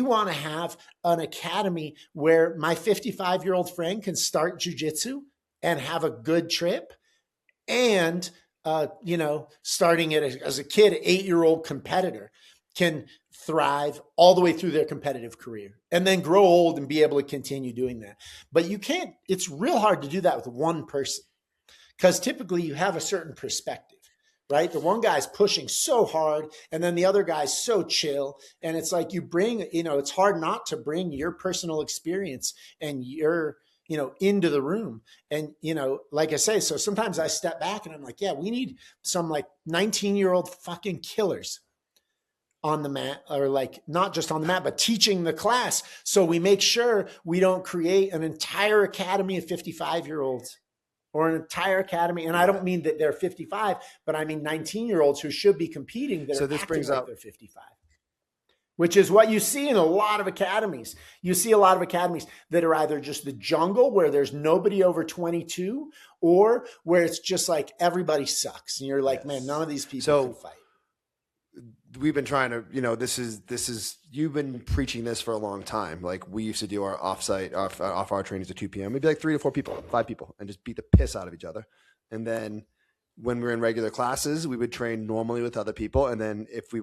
want to have an academy where my 55-year-old friend can start jujitsu and have a good trip. And, starting as a kid, an 8-year-old competitor can thrive all the way through their competitive career and then grow old and be able to continue doing that. But it's real hard to do that with one person, because typically you have a certain perspective, right? The one guy's pushing so hard and then the other guy's so chill. And it's like you bring, it's hard not to bring your personal experience and your into the room. And, like I say, so sometimes I step back and I'm like, yeah, we need some like 19-year-old fucking killers on the mat, or like not just on the mat, but teaching the class. So we make sure we don't create an entire academy of 55-year-olds or an entire academy. And I don't mean that they're 55, but I mean 19-year-olds who should be competing that are acting like they're 55. Which is what you see in a lot of academies. You see a lot of academies that are either just the jungle where there's nobody over 22, or where it's just like everybody sucks. And you're like, man, none of these people can fight. We've been trying to, you've been preaching this for a long time. Like, we used to do our off our trainings at 2 p.m. We'd be like 3 to 4 people, 5 people, and just beat the piss out of each other. And then when we were in regular classes, we would train normally with other people. And then if we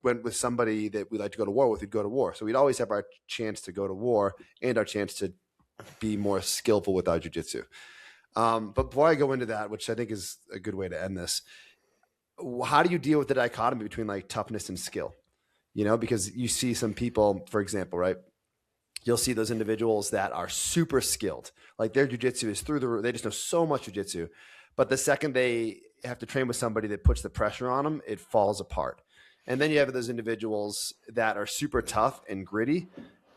went with somebody that we like to go to war with, we'd go to war. So we'd always have our chance to go to war and our chance to be more skillful with our jiu-jitsu. But before I go into that, which I think is a good way to end this, how do you deal with the dichotomy between like toughness and skill? Because you see some people, for example, right? You'll see those individuals that are super skilled. Like, their jiu-jitsu is through the roof. They just know so much jiu-jitsu. But the second they have to train with somebody that puts the pressure on them, it falls apart. And then you have those individuals that are super tough and gritty.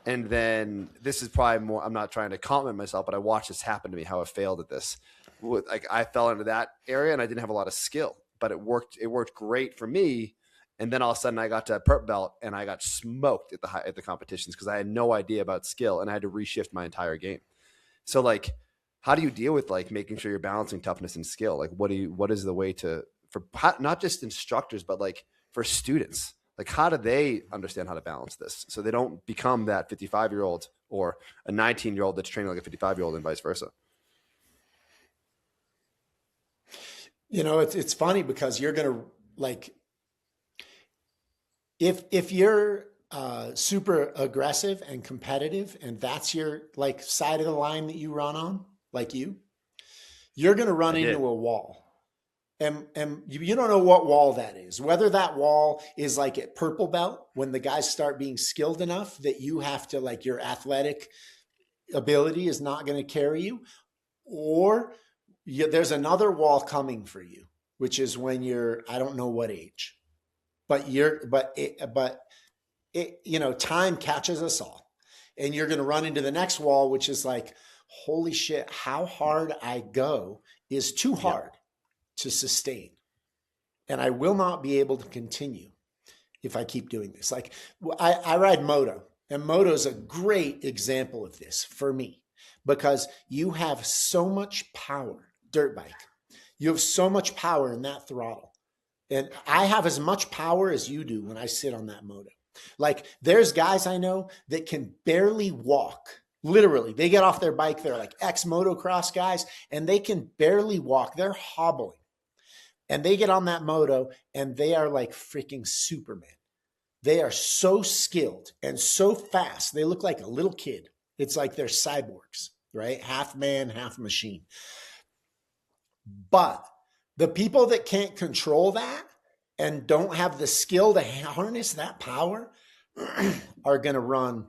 And then this is probably more, I'm not trying to compliment myself, but I watched this happen to me, how I failed at this. Like, I fell into that area and I didn't have a lot of skill, but it worked great for me. And then all of a sudden I got to a purple belt and I got smoked at the competitions because I had no idea about skill and I had to reshift my entire game. So like, how do you deal with like making sure you're balancing toughness and skill? Like, what is the way for not just instructors, but like for students? Like, how do they understand how to balance this so they don't become that 55-year-old or a 19-year-old that's training like a 55-year-old and vice versa? It's funny because you're going to like, if you're super aggressive and competitive and that's your like side of the line that you run on, like you're going to run I did. into a wall. And you don't know what wall that is, whether that wall is like at purple belt when the guys start being skilled enough that you have to like your athletic ability is not going to carry you, or there's another wall coming for you, which is when you're, I don't know what age, but time catches us all, and you're going to run into the next wall, which is like, holy shit, how hard I go is too hard to sustain. And I will not be able to continue if I keep doing this. Like I ride moto, and moto is a great example of this for me because you have so much power, dirt bike. You have so much power in that throttle. And I have as much power as you do when I sit on that moto. Like there's guys I know that can barely walk. Literally, they get off their bike. They're like ex-motocross guys, and they can barely walk. They're hobbling. And they get on that moto, and they are like freaking Superman. They are so skilled and so fast. They look like a little kid. It's like they're cyborgs, right? Half man, half machine. But the people that can't control that and don't have the skill to harness that power are going to run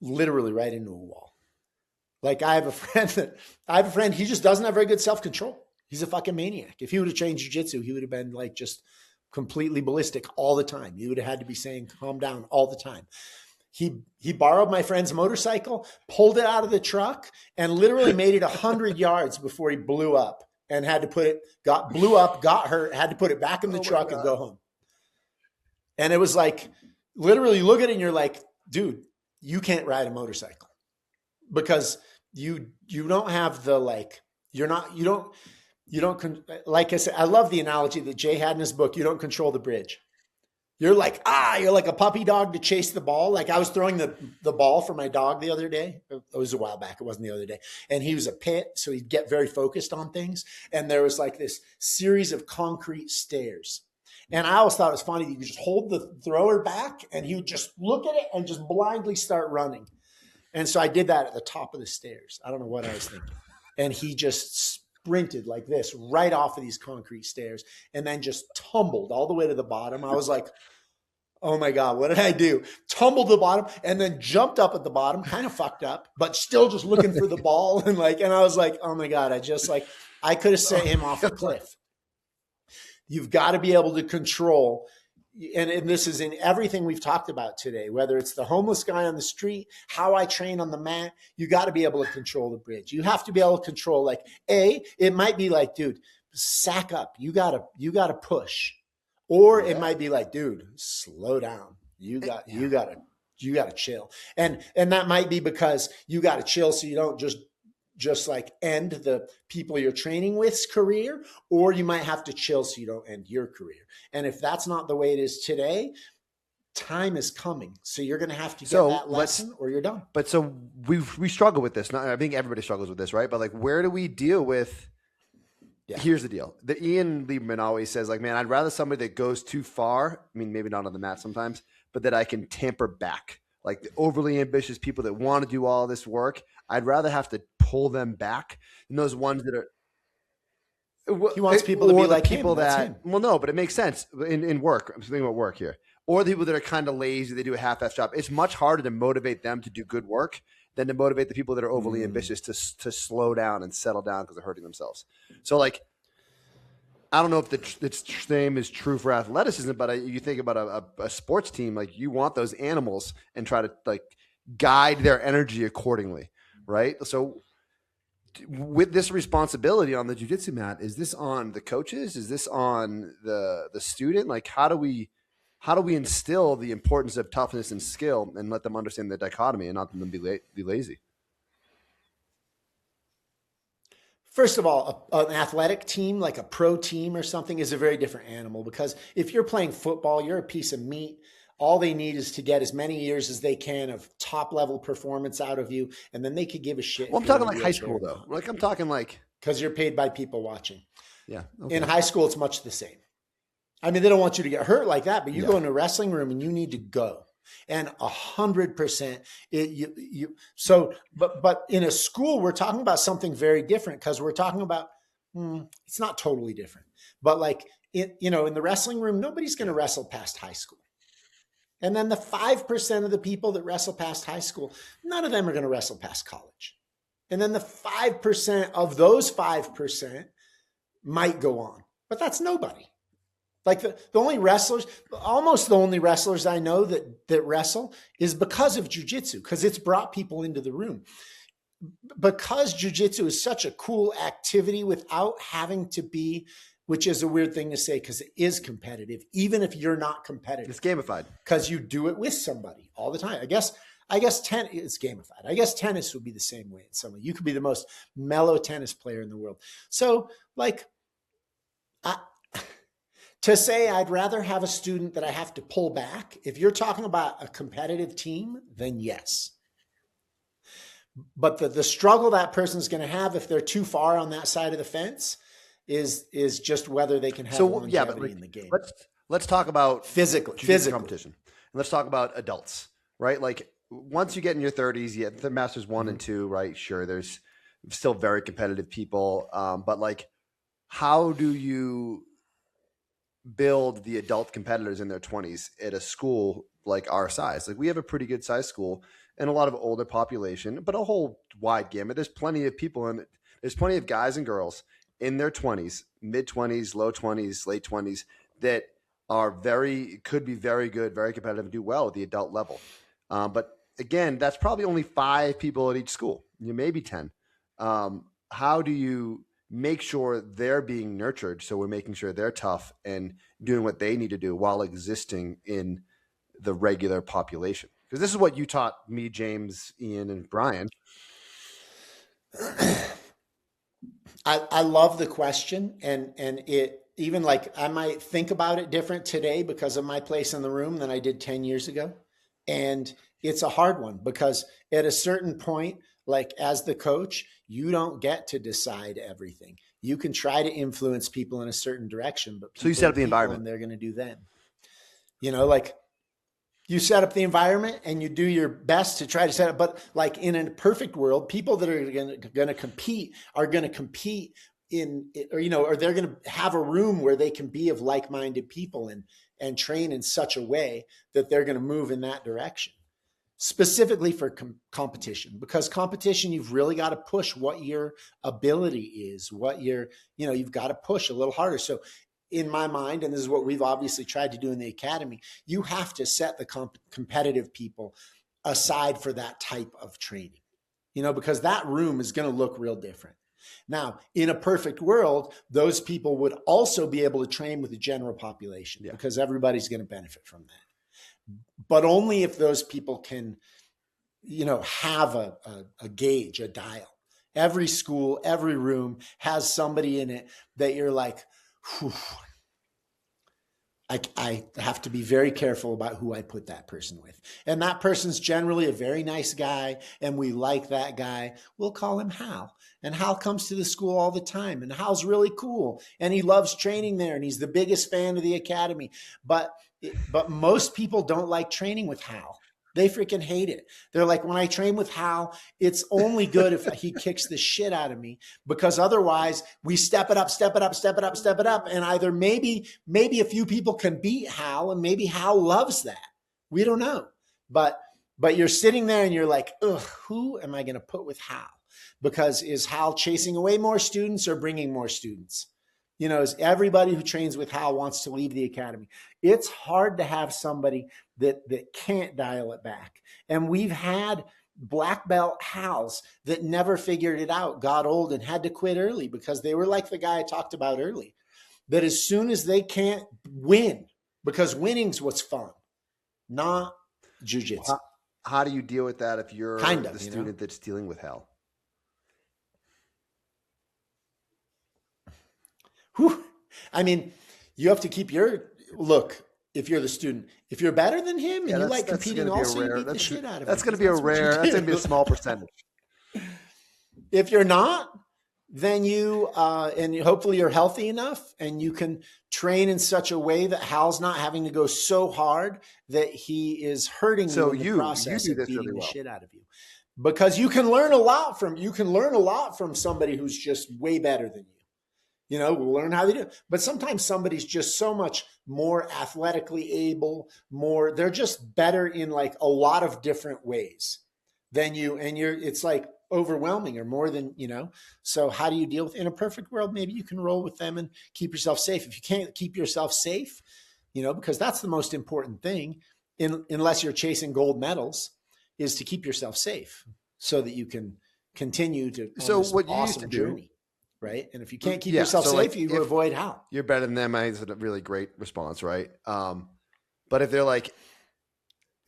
literally right into a wall. Like I have a friend, he just doesn't have very good self-control. He's a fucking maniac. If he would have trained jiu-jitsu, he would have been like just completely ballistic all the time. He would have had to be saying, calm down all the time. He borrowed my friend's motorcycle, pulled it out of the truck, and literally made it 100 yards before he blew up and had to blew up, got hurt, had to put it back in the truck and go home. And it was like, literally you look at it and you're like, dude, you can't ride a motorcycle because you don't have the, like, you don't, like I said, I love the analogy that Jay had in his book. You don't control the bridge. You're like a puppy dog to chase the ball. Like I was throwing the ball for my dog the other day. It was a while back. It wasn't the other day. And he was a pit. So he'd get very focused on things. And there was like this series of concrete stairs. And I always thought it was funny. You could just hold the thrower back and he would just look at it and just blindly start running. And so I did that at the top of the stairs. I don't know what I was thinking. And he just sprinted like this right off of these concrete stairs and then just tumbled all the way to the bottom. I was like, oh my God, what did I do? Tumbled to the bottom and then jumped up at the bottom, kind of fucked up, but still just looking for the ball. And I was like, oh my God, I could have sent him off a cliff. You've got to be able to control. And this is in everything we've talked about today, whether it's the homeless guy on the street, how I train on the mat, you got to be able to control the bridge. You have to be able to control, like, it might be like, dude, sack up. You gotta push. Or it might be like, dude, slow down. You gotta chill. And that might be because you gotta chill so you don't just like end the people you're training with's career, or you might have to chill so you don't end your career. And if that's not the way it is today, time is coming. So you're going to have to get that lesson or you're done. But so we struggle with this. I think everybody struggles with this, right? But like, where do we deal with, here's the deal. The Ian Lieberman always says like, man, I'd rather somebody that goes too far. I mean, maybe not on the mat sometimes, but that I can tamper back. Like the overly ambitious people that want to do all this work, I'd rather have to pull them back than those ones that are. He wants people to be like people him. Well, no, but it makes sense in work. I'm thinking about work here. Or the people that are kind of lazy, they do a half-ass job. It's much harder to motivate them to do good work than to motivate the people that are overly ambitious to slow down and settle down because they're hurting themselves. So, like, I don't know if the same is true for athleticism, but you think about a sports team, like you want those animals and try to like guide their energy accordingly, right? So with this responsibility on the jiu-jitsu mat, is this on the coaches? Is this on the student? Like, how do we instill the importance of toughness and skill and let them understand the dichotomy and not let them be lazy? First of all, an athletic team, like a pro team or something, is a very different animal, because if you're playing football, you're a piece of meat. All they need is to get as many years as they can of top level performance out of you, and then they could give a shit. Well, I'm talking like high school though. Like I'm talking like, because you're paid by people watching. Yeah. In Okay. high school, it's much the same. I mean, they don't want you to get hurt like that, but you Yeah. go in a wrestling room and you need to go. And 100%. But in a school, we're talking about something very different because we're talking about, it's not totally different, but like, in the wrestling room, nobody's going to wrestle past high school. And then the 5% of the people that wrestle past high school, none of them are going to wrestle past college. And then the 5% of those 5% might go on, but that's nobody. Like the only wrestlers, almost the only wrestlers I know that wrestle is because of jujitsu, because it's brought people into the room. Because jujitsu is such a cool activity without having to be, which is a weird thing to say because it is competitive, even if you're not competitive. It's gamified. Because you do it with somebody all the time. I guess tennis is gamified. I guess tennis would be the same way in some way. You could be the most mellow tennis player in the world. So like, to say I'd rather have a student that I have to pull back, if you're talking about a competitive team, then yes. But the struggle that person's going to have if they're too far on that side of the fence is just whether they can have longevity in the game. Let's talk about physical competition. And let's talk about adults, right? Like once you get in your 30s, the Masters 1 and 2, right? Sure, there's still very competitive people, but like, how do you build the adult competitors in their 20s at a school like our size? Like we have a pretty good size school and a lot of older population, but a whole wide gamut. There's plenty of people in it. There's plenty of guys and girls in their 20s, mid 20s, low 20s, late 20s that could be very good, very competitive, and do well at the adult level. But again, that's probably only 5 people at each school, maybe 10. How do you make sure they're being nurtured? So we're making sure they're tough and doing what they need to do while existing in the regular population. Because this is what you taught me, James, Ian, and Brian. I love the question, and it even like I might think about it different today because of my place in the room than I did 10 years ago. And it's a hard one because at a certain point, like as the coach, you don't get to decide everything. You can try to influence people in a certain direction, but so you set up the environment and they're going to do them. Like you set up the environment and you do your best to try to set up, but like in a perfect world, people that are going to compete are going to compete or they're going to have a room where they can be of like-minded people and train in such a way that they're going to move in that direction. Specifically for competition, because competition, you've really got to push what your ability is, you've got to push a little harder. So in my mind, and this is what we've obviously tried to do in the academy, you have to set the competitive people aside for that type of training, because that room is going to look real different. Now, in a perfect world, those people would also be able to train with the general population because everybody's going to benefit from that. But only if those people can, have a gauge, a dial. Every school, every room has somebody in it that you're like, whew, I have to be very careful about who I put that person with. And that person's generally a very nice guy, and we like that guy. We'll call him Hal. And Hal comes to the school all the time, and Hal's really cool, and he loves training there, and he's the biggest fan of the academy. But most people don't like training with Hal. They freaking hate it. They're like, when I train with Hal, it's only good if he kicks the shit out of me, because otherwise we step it up. And either maybe a few people can beat Hal, and maybe Hal loves that. We don't know. But you're sitting there and you're like, ugh, who am I going to put with Hal? Because is Hal chasing away more students or bringing more students? Is everybody who trains with Hal wants to leave the academy. It's hard to have somebody that can't dial it back. And we've had black belt Hals that never figured it out, got old and had to quit early because they were like the guy I talked about early, that as soon as they can't win, because winning's what's fun, not jujitsu. How do you deal with that if you're the student that's dealing with Hal? Whew. I mean, you have to keep your look. If you're the student, if you're better than him and you like competing, also you beat the shit out of him. That's going to be that's going to be a small percentage. If you're not, then you, and hopefully you're healthy enough and you can train in such a way that Hal's not having to go so hard that he is hurting So you in the you process do of this beating really the well. shit out of you. Because you can learn a lot from somebody who's just way better than you. You know, we'll learn how they do it. But sometimes somebody's just so much more athletically able, they're just better in like a lot of different ways than you. And it's like overwhelming or more than, you know. So how do you deal with, in a perfect world, maybe you can roll with them and keep yourself safe. If you can't keep yourself safe, you know, because that's the most important thing, unless you're chasing gold medals, is to keep yourself safe so that you can continue to So this what you used awesome to do, journey. Right. And if you can't keep yeah, yourself so safe, like you avoid how. you're better than them. I think it's a really great response, right? But if they're like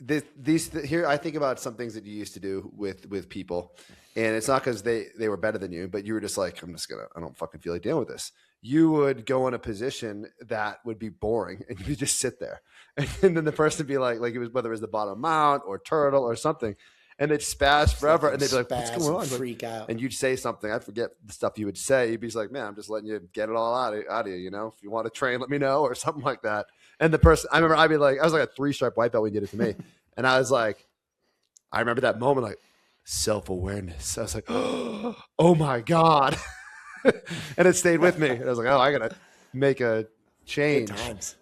here, I think about some things that you used to do with people, and it's not because they were better than you, but you were just like, I don't fucking feel like dealing with this. You would go in a position that would be boring, and you would just sit there, and then the person would be like it was, whether it was the bottom mount or turtle or something, and they'd spaz forever, and they'd be like, "What's going on?" Freak out. And you'd say something. I forget the stuff you would say. You'd be like, "Man, I'm just letting you get it all out of you. You know, if you want to train, let me know," or something like that. And the person, I remember, I was like a 3-stripe white belt when you did it to me, and I was like, I remember that moment, like self-awareness. I was like, "Oh my god," and it stayed with me. And I was like, "Oh, I gotta make a change." Good times.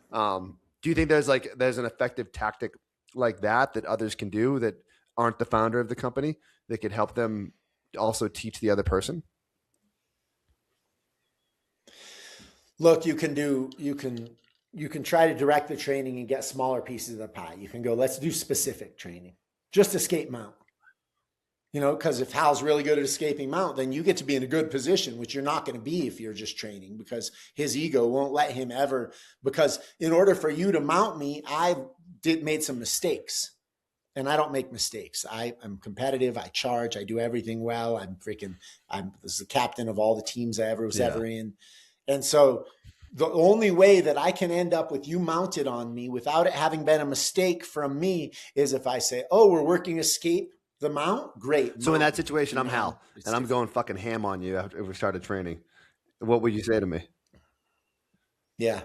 Do you think there's an effective tactic like that others can do that aren't the founder of the company that could help them also teach the other person? Look, you can try to direct the training and get smaller pieces of the pie. You can go, let's do specific training, just escape mount. You know, because if Hal's really good at escaping mount, then you get to be in a good position, which you're not going to be if you're just training, because his ego won't let him ever. Because in order for you to mount me, I made some mistakes. And I don't make mistakes. I'm competitive. I charge. I do everything well. I'm the captain of all the teams I was ever in. And so the only way that I can end up with you mounted on me without it having been a mistake from me is if I say, "Oh, we're working escape the mount." Great. So in that situation, I'm Hal, and I'm going fucking ham on you after we started training. What would you say to me? Yeah.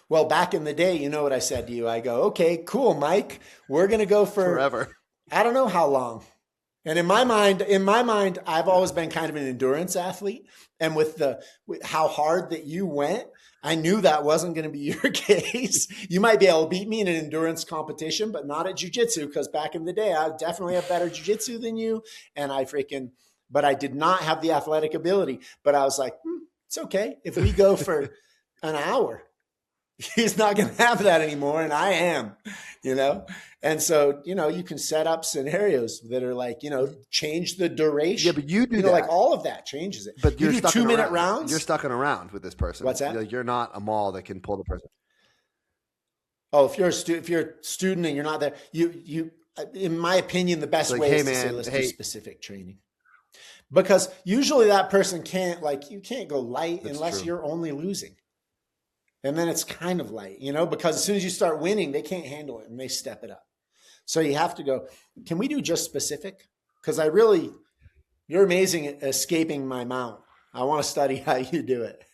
Well, back in the day, you know what I said to you? I go, "Okay, cool, Mike. We're going to go for Forever. I don't know how long." And in my mind, I've always been kind of an endurance athlete. And with how hard that you went, I knew that wasn't going to be your case. You might be able to beat me in an endurance competition, but not at jiu-jitsu, because back in the day, I definitely have better jiu-jitsu than you. And but I did not have the athletic ability. But I was like, it's okay. If we go for an hour, he's not going to have that anymore. And I am, you know? And so, you know, you can set up scenarios that are like, you know, change the duration. Yeah, but you do that. Like all of that changes it. But you do 2-minute rounds. You're stuck in a round with this person. What's that? You're not Amal that can pull the person. Oh, if you're a student and you're not there, you in my opinion, the best way is to say, let's do specific training. Because usually that person you can't go light unless you're only losing. And then it's kind of light, you know, because as soon as you start winning, they can't handle it and they step it up. So you have to go, can we do just specific? Because you're amazing at escaping my mount. I want to study how you do it.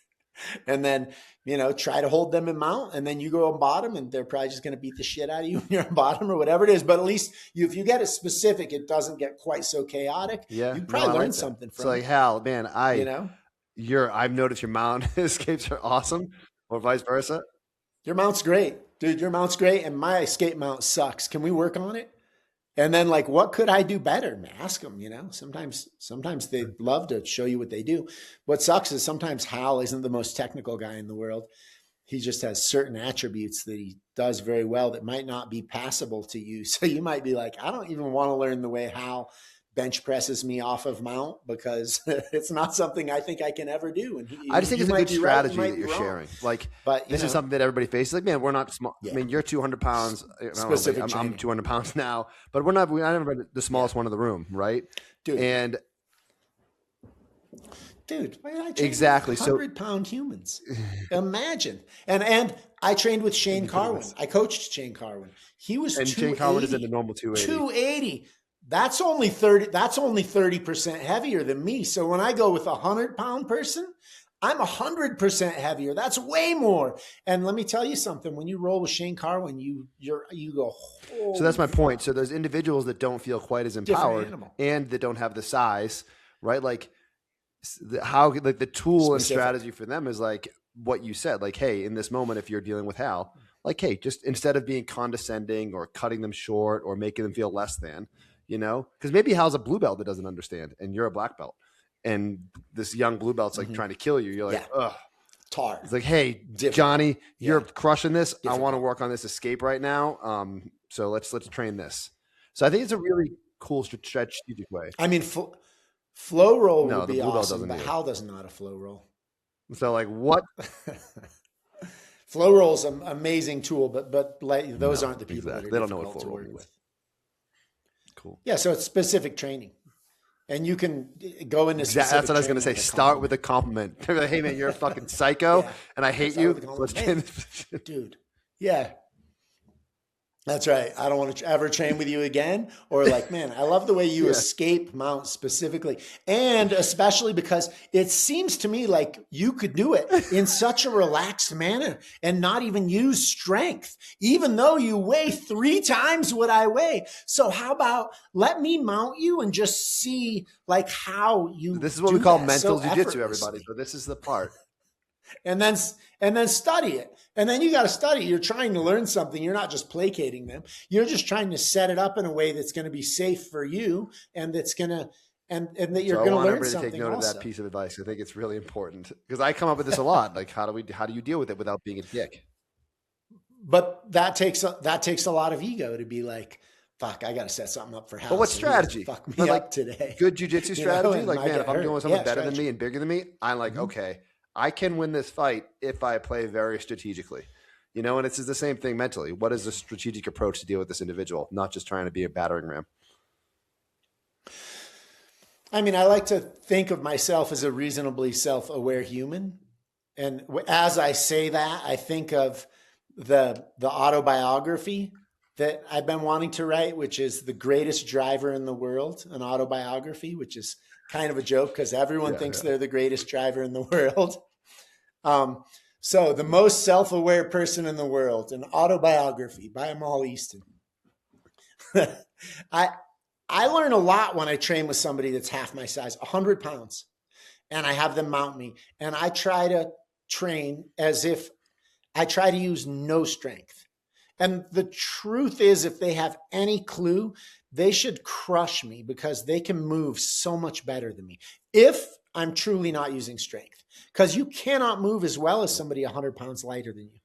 And then, you know, try to hold them in mount, and then you go on bottom and they're probably just going to beat the shit out of you when you're on bottom or whatever it is. But at least if you get it specific, it doesn't get quite so chaotic. Yeah. You probably learn something from it. So like, Hal, man, I've noticed your mount escapes are awesome. Or vice versa? Your mount's great, dude. Your mount's great, and my escape mount sucks. Can we work on it? And then, like, what could I do better? Ask them, you know. Sometimes they love to show you what they do. What sucks is sometimes Hal isn't the most technical guy in the world. He just has certain attributes that he does very well that might not be passable to you. So you might be like, I don't even want to learn the way Hal bench presses me off of mount, because it's not something I think I can ever do. And I just think it's a good strategy that you're sharing. Like, but this is something that everybody faces. Like, man, we're not small. Yeah. I mean, you're 200 pounds. I'm 200 pounds now, but we're never the smallest one in the room, right? Dude. And I exactly. 100-pound humans. Imagine. And I trained with Shane Carwin. I coached Shane Carwin. He was 280. Shane Carwin is in the normal 280. 280. That's only 30% heavier than me. So when I go with a 100-pound person, I'm 100% heavier. That's way more. And let me tell you something. When you roll with Shane Carwin, you go, so that's my point. fuck. So there's individuals that don't feel quite as Different empowered animal. and that don't have the size, right? Like how like the tool and Specific. strategy for them is like what you said. Like, hey, in this moment, if you're dealing with Hal, like, hey, just instead of being condescending or cutting them short or making them feel less than, you know, because maybe Hal's a blue belt that doesn't understand, and you're a black belt, and this young blue belt's like trying to kill you. You're like, ugh. Tar. It's like, hey, Different. Johnny, you're crushing this. Different. I want to work on this escape right now. So let's train this. So I think it's a really cool strategic way. I mean, flow roll No, would the be blue belt awesome, doesn't but either. Hal doesn't know how to flow roll. So like what? Flow roll is an amazing tool, but like, those aren't the people that are they don't know what difficult flow to roll work means. with. Cool. Yeah, so it's specific training. And you can go into That's what I was going to say. training with a Start with a compliment. Like, hey, man, you're a fucking psycho, Yeah. and I hate Start you. with a Let's compliment. train this. Dude. Yeah. That's right. I don't want to ever train with you again. Or like, man, I love the way you escape mount specifically. And especially because it seems to me like you could do it in such a relaxed manner and not even use strength, even though you weigh 3 times what I weigh. So how about let me mount you and just see like how you This is what we call mental jujitsu, effortlessly. everybody. So this is the part. And then study it. And then you got to study. You're trying to learn something. You're not just placating them. You're just trying to set it up in a way that's going to be safe for you, and that's going to and that you're going to learn something. I want everybody to take note of that piece of advice. I think it's really important because I come up with this a lot. Like, how do you deal with it without being a dick? But that takes a lot of ego to be like, fuck, I got to set something up for Hal. But what strategy? Fuck me like, up today. Good jujitsu strategy. Like, man, if I'm hurt. doing something better strategy. than me and bigger than me, I'm like, okay, I can win this fight if I play very strategically. You know, and it's the same thing mentally. What is the strategic approach to deal with this individual, not just trying to be a battering ram? I mean, I like to think of myself as a reasonably self-aware human. And as I say that, I think of the autobiography that I've been wanting to write, which is The Greatest Driver in the World, an autobiography, which is kind of a joke because everyone thinks they're the greatest driver in the world. So The Most Self-Aware Person in the World, an autobiography by Amal Easton. I learn a lot when I train with somebody that's half my size, 100 pounds, and I have them mount me. And I try to train as if I try to use no strength. And the truth is, if they have any clue, they should crush me because they can move so much better than me if I'm truly not using strength. Because you cannot move as well as somebody 100 pounds lighter than you.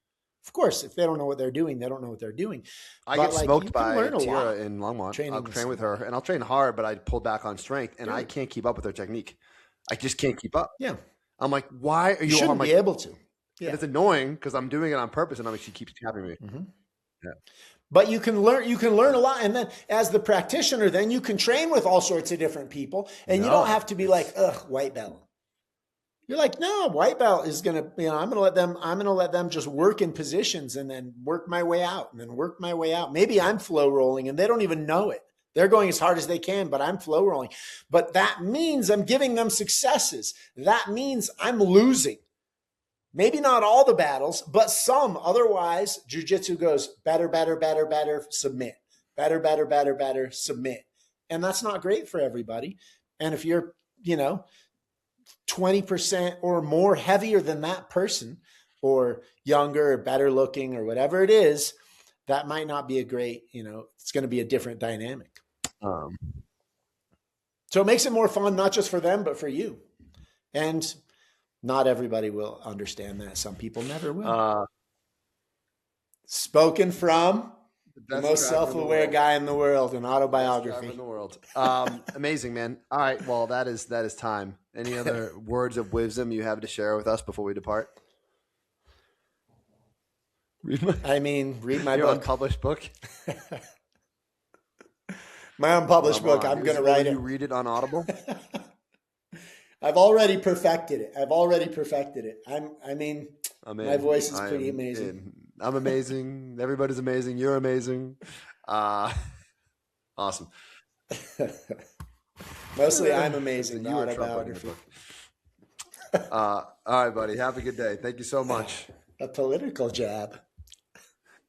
Of course, if they don't know what they're doing, they don't know what they're doing. I get smoked by Tira in Longmont. I'll train with her, and I'll train hard, but I pull back on strength, and I can't keep up with her technique. I just can't keep up. Yeah. I'm like, why are you? You shouldn't be able to. Yeah. And it's annoying because I'm doing it on purpose, and I'm like, she keeps tapping me. Mm-hmm. Yeah. But you can learn a lot. And then as the practitioner, then you can train with all sorts of different people, and you don't have to be like, ugh, white belt. You're like, no, white belt is going to, I'm going to let them just work in positions and then work my way out and then work my way out. Maybe I'm flow rolling and they don't even know it. They're going as hard as they can, but I'm flow rolling. But that means I'm giving them successes. That means I'm losing. Maybe not all the battles, but some. Otherwise, jiu-jitsu goes better, better, better, better, submit. Better, better, better, better, submit. And that's not great for everybody. And if you're, 20% or more heavier than that person, or younger or better looking or whatever it is, that might not be a great, it's going to be a different dynamic. So it makes it more fun, not just for them, but for you. And not everybody will understand that. Some people never will. Spoken from the most self-aware guy in the world, an autobiography. In the world. Amazing, man. All right. Well, that is time. Any other words of wisdom you have to share with us before we depart? Read my book. Unpublished book. My unpublished book. I'm going to write it. You read it on Audible? I've already perfected it. My voice is pretty amazing. I'm amazing. Everybody's amazing. You're amazing. Awesome. Mostly I'm amazing. You The were Trump writing the autobiography. book. All right, buddy. Have a good day. Thank you so much. A political jab.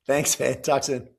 Thanks, man. Talk soon.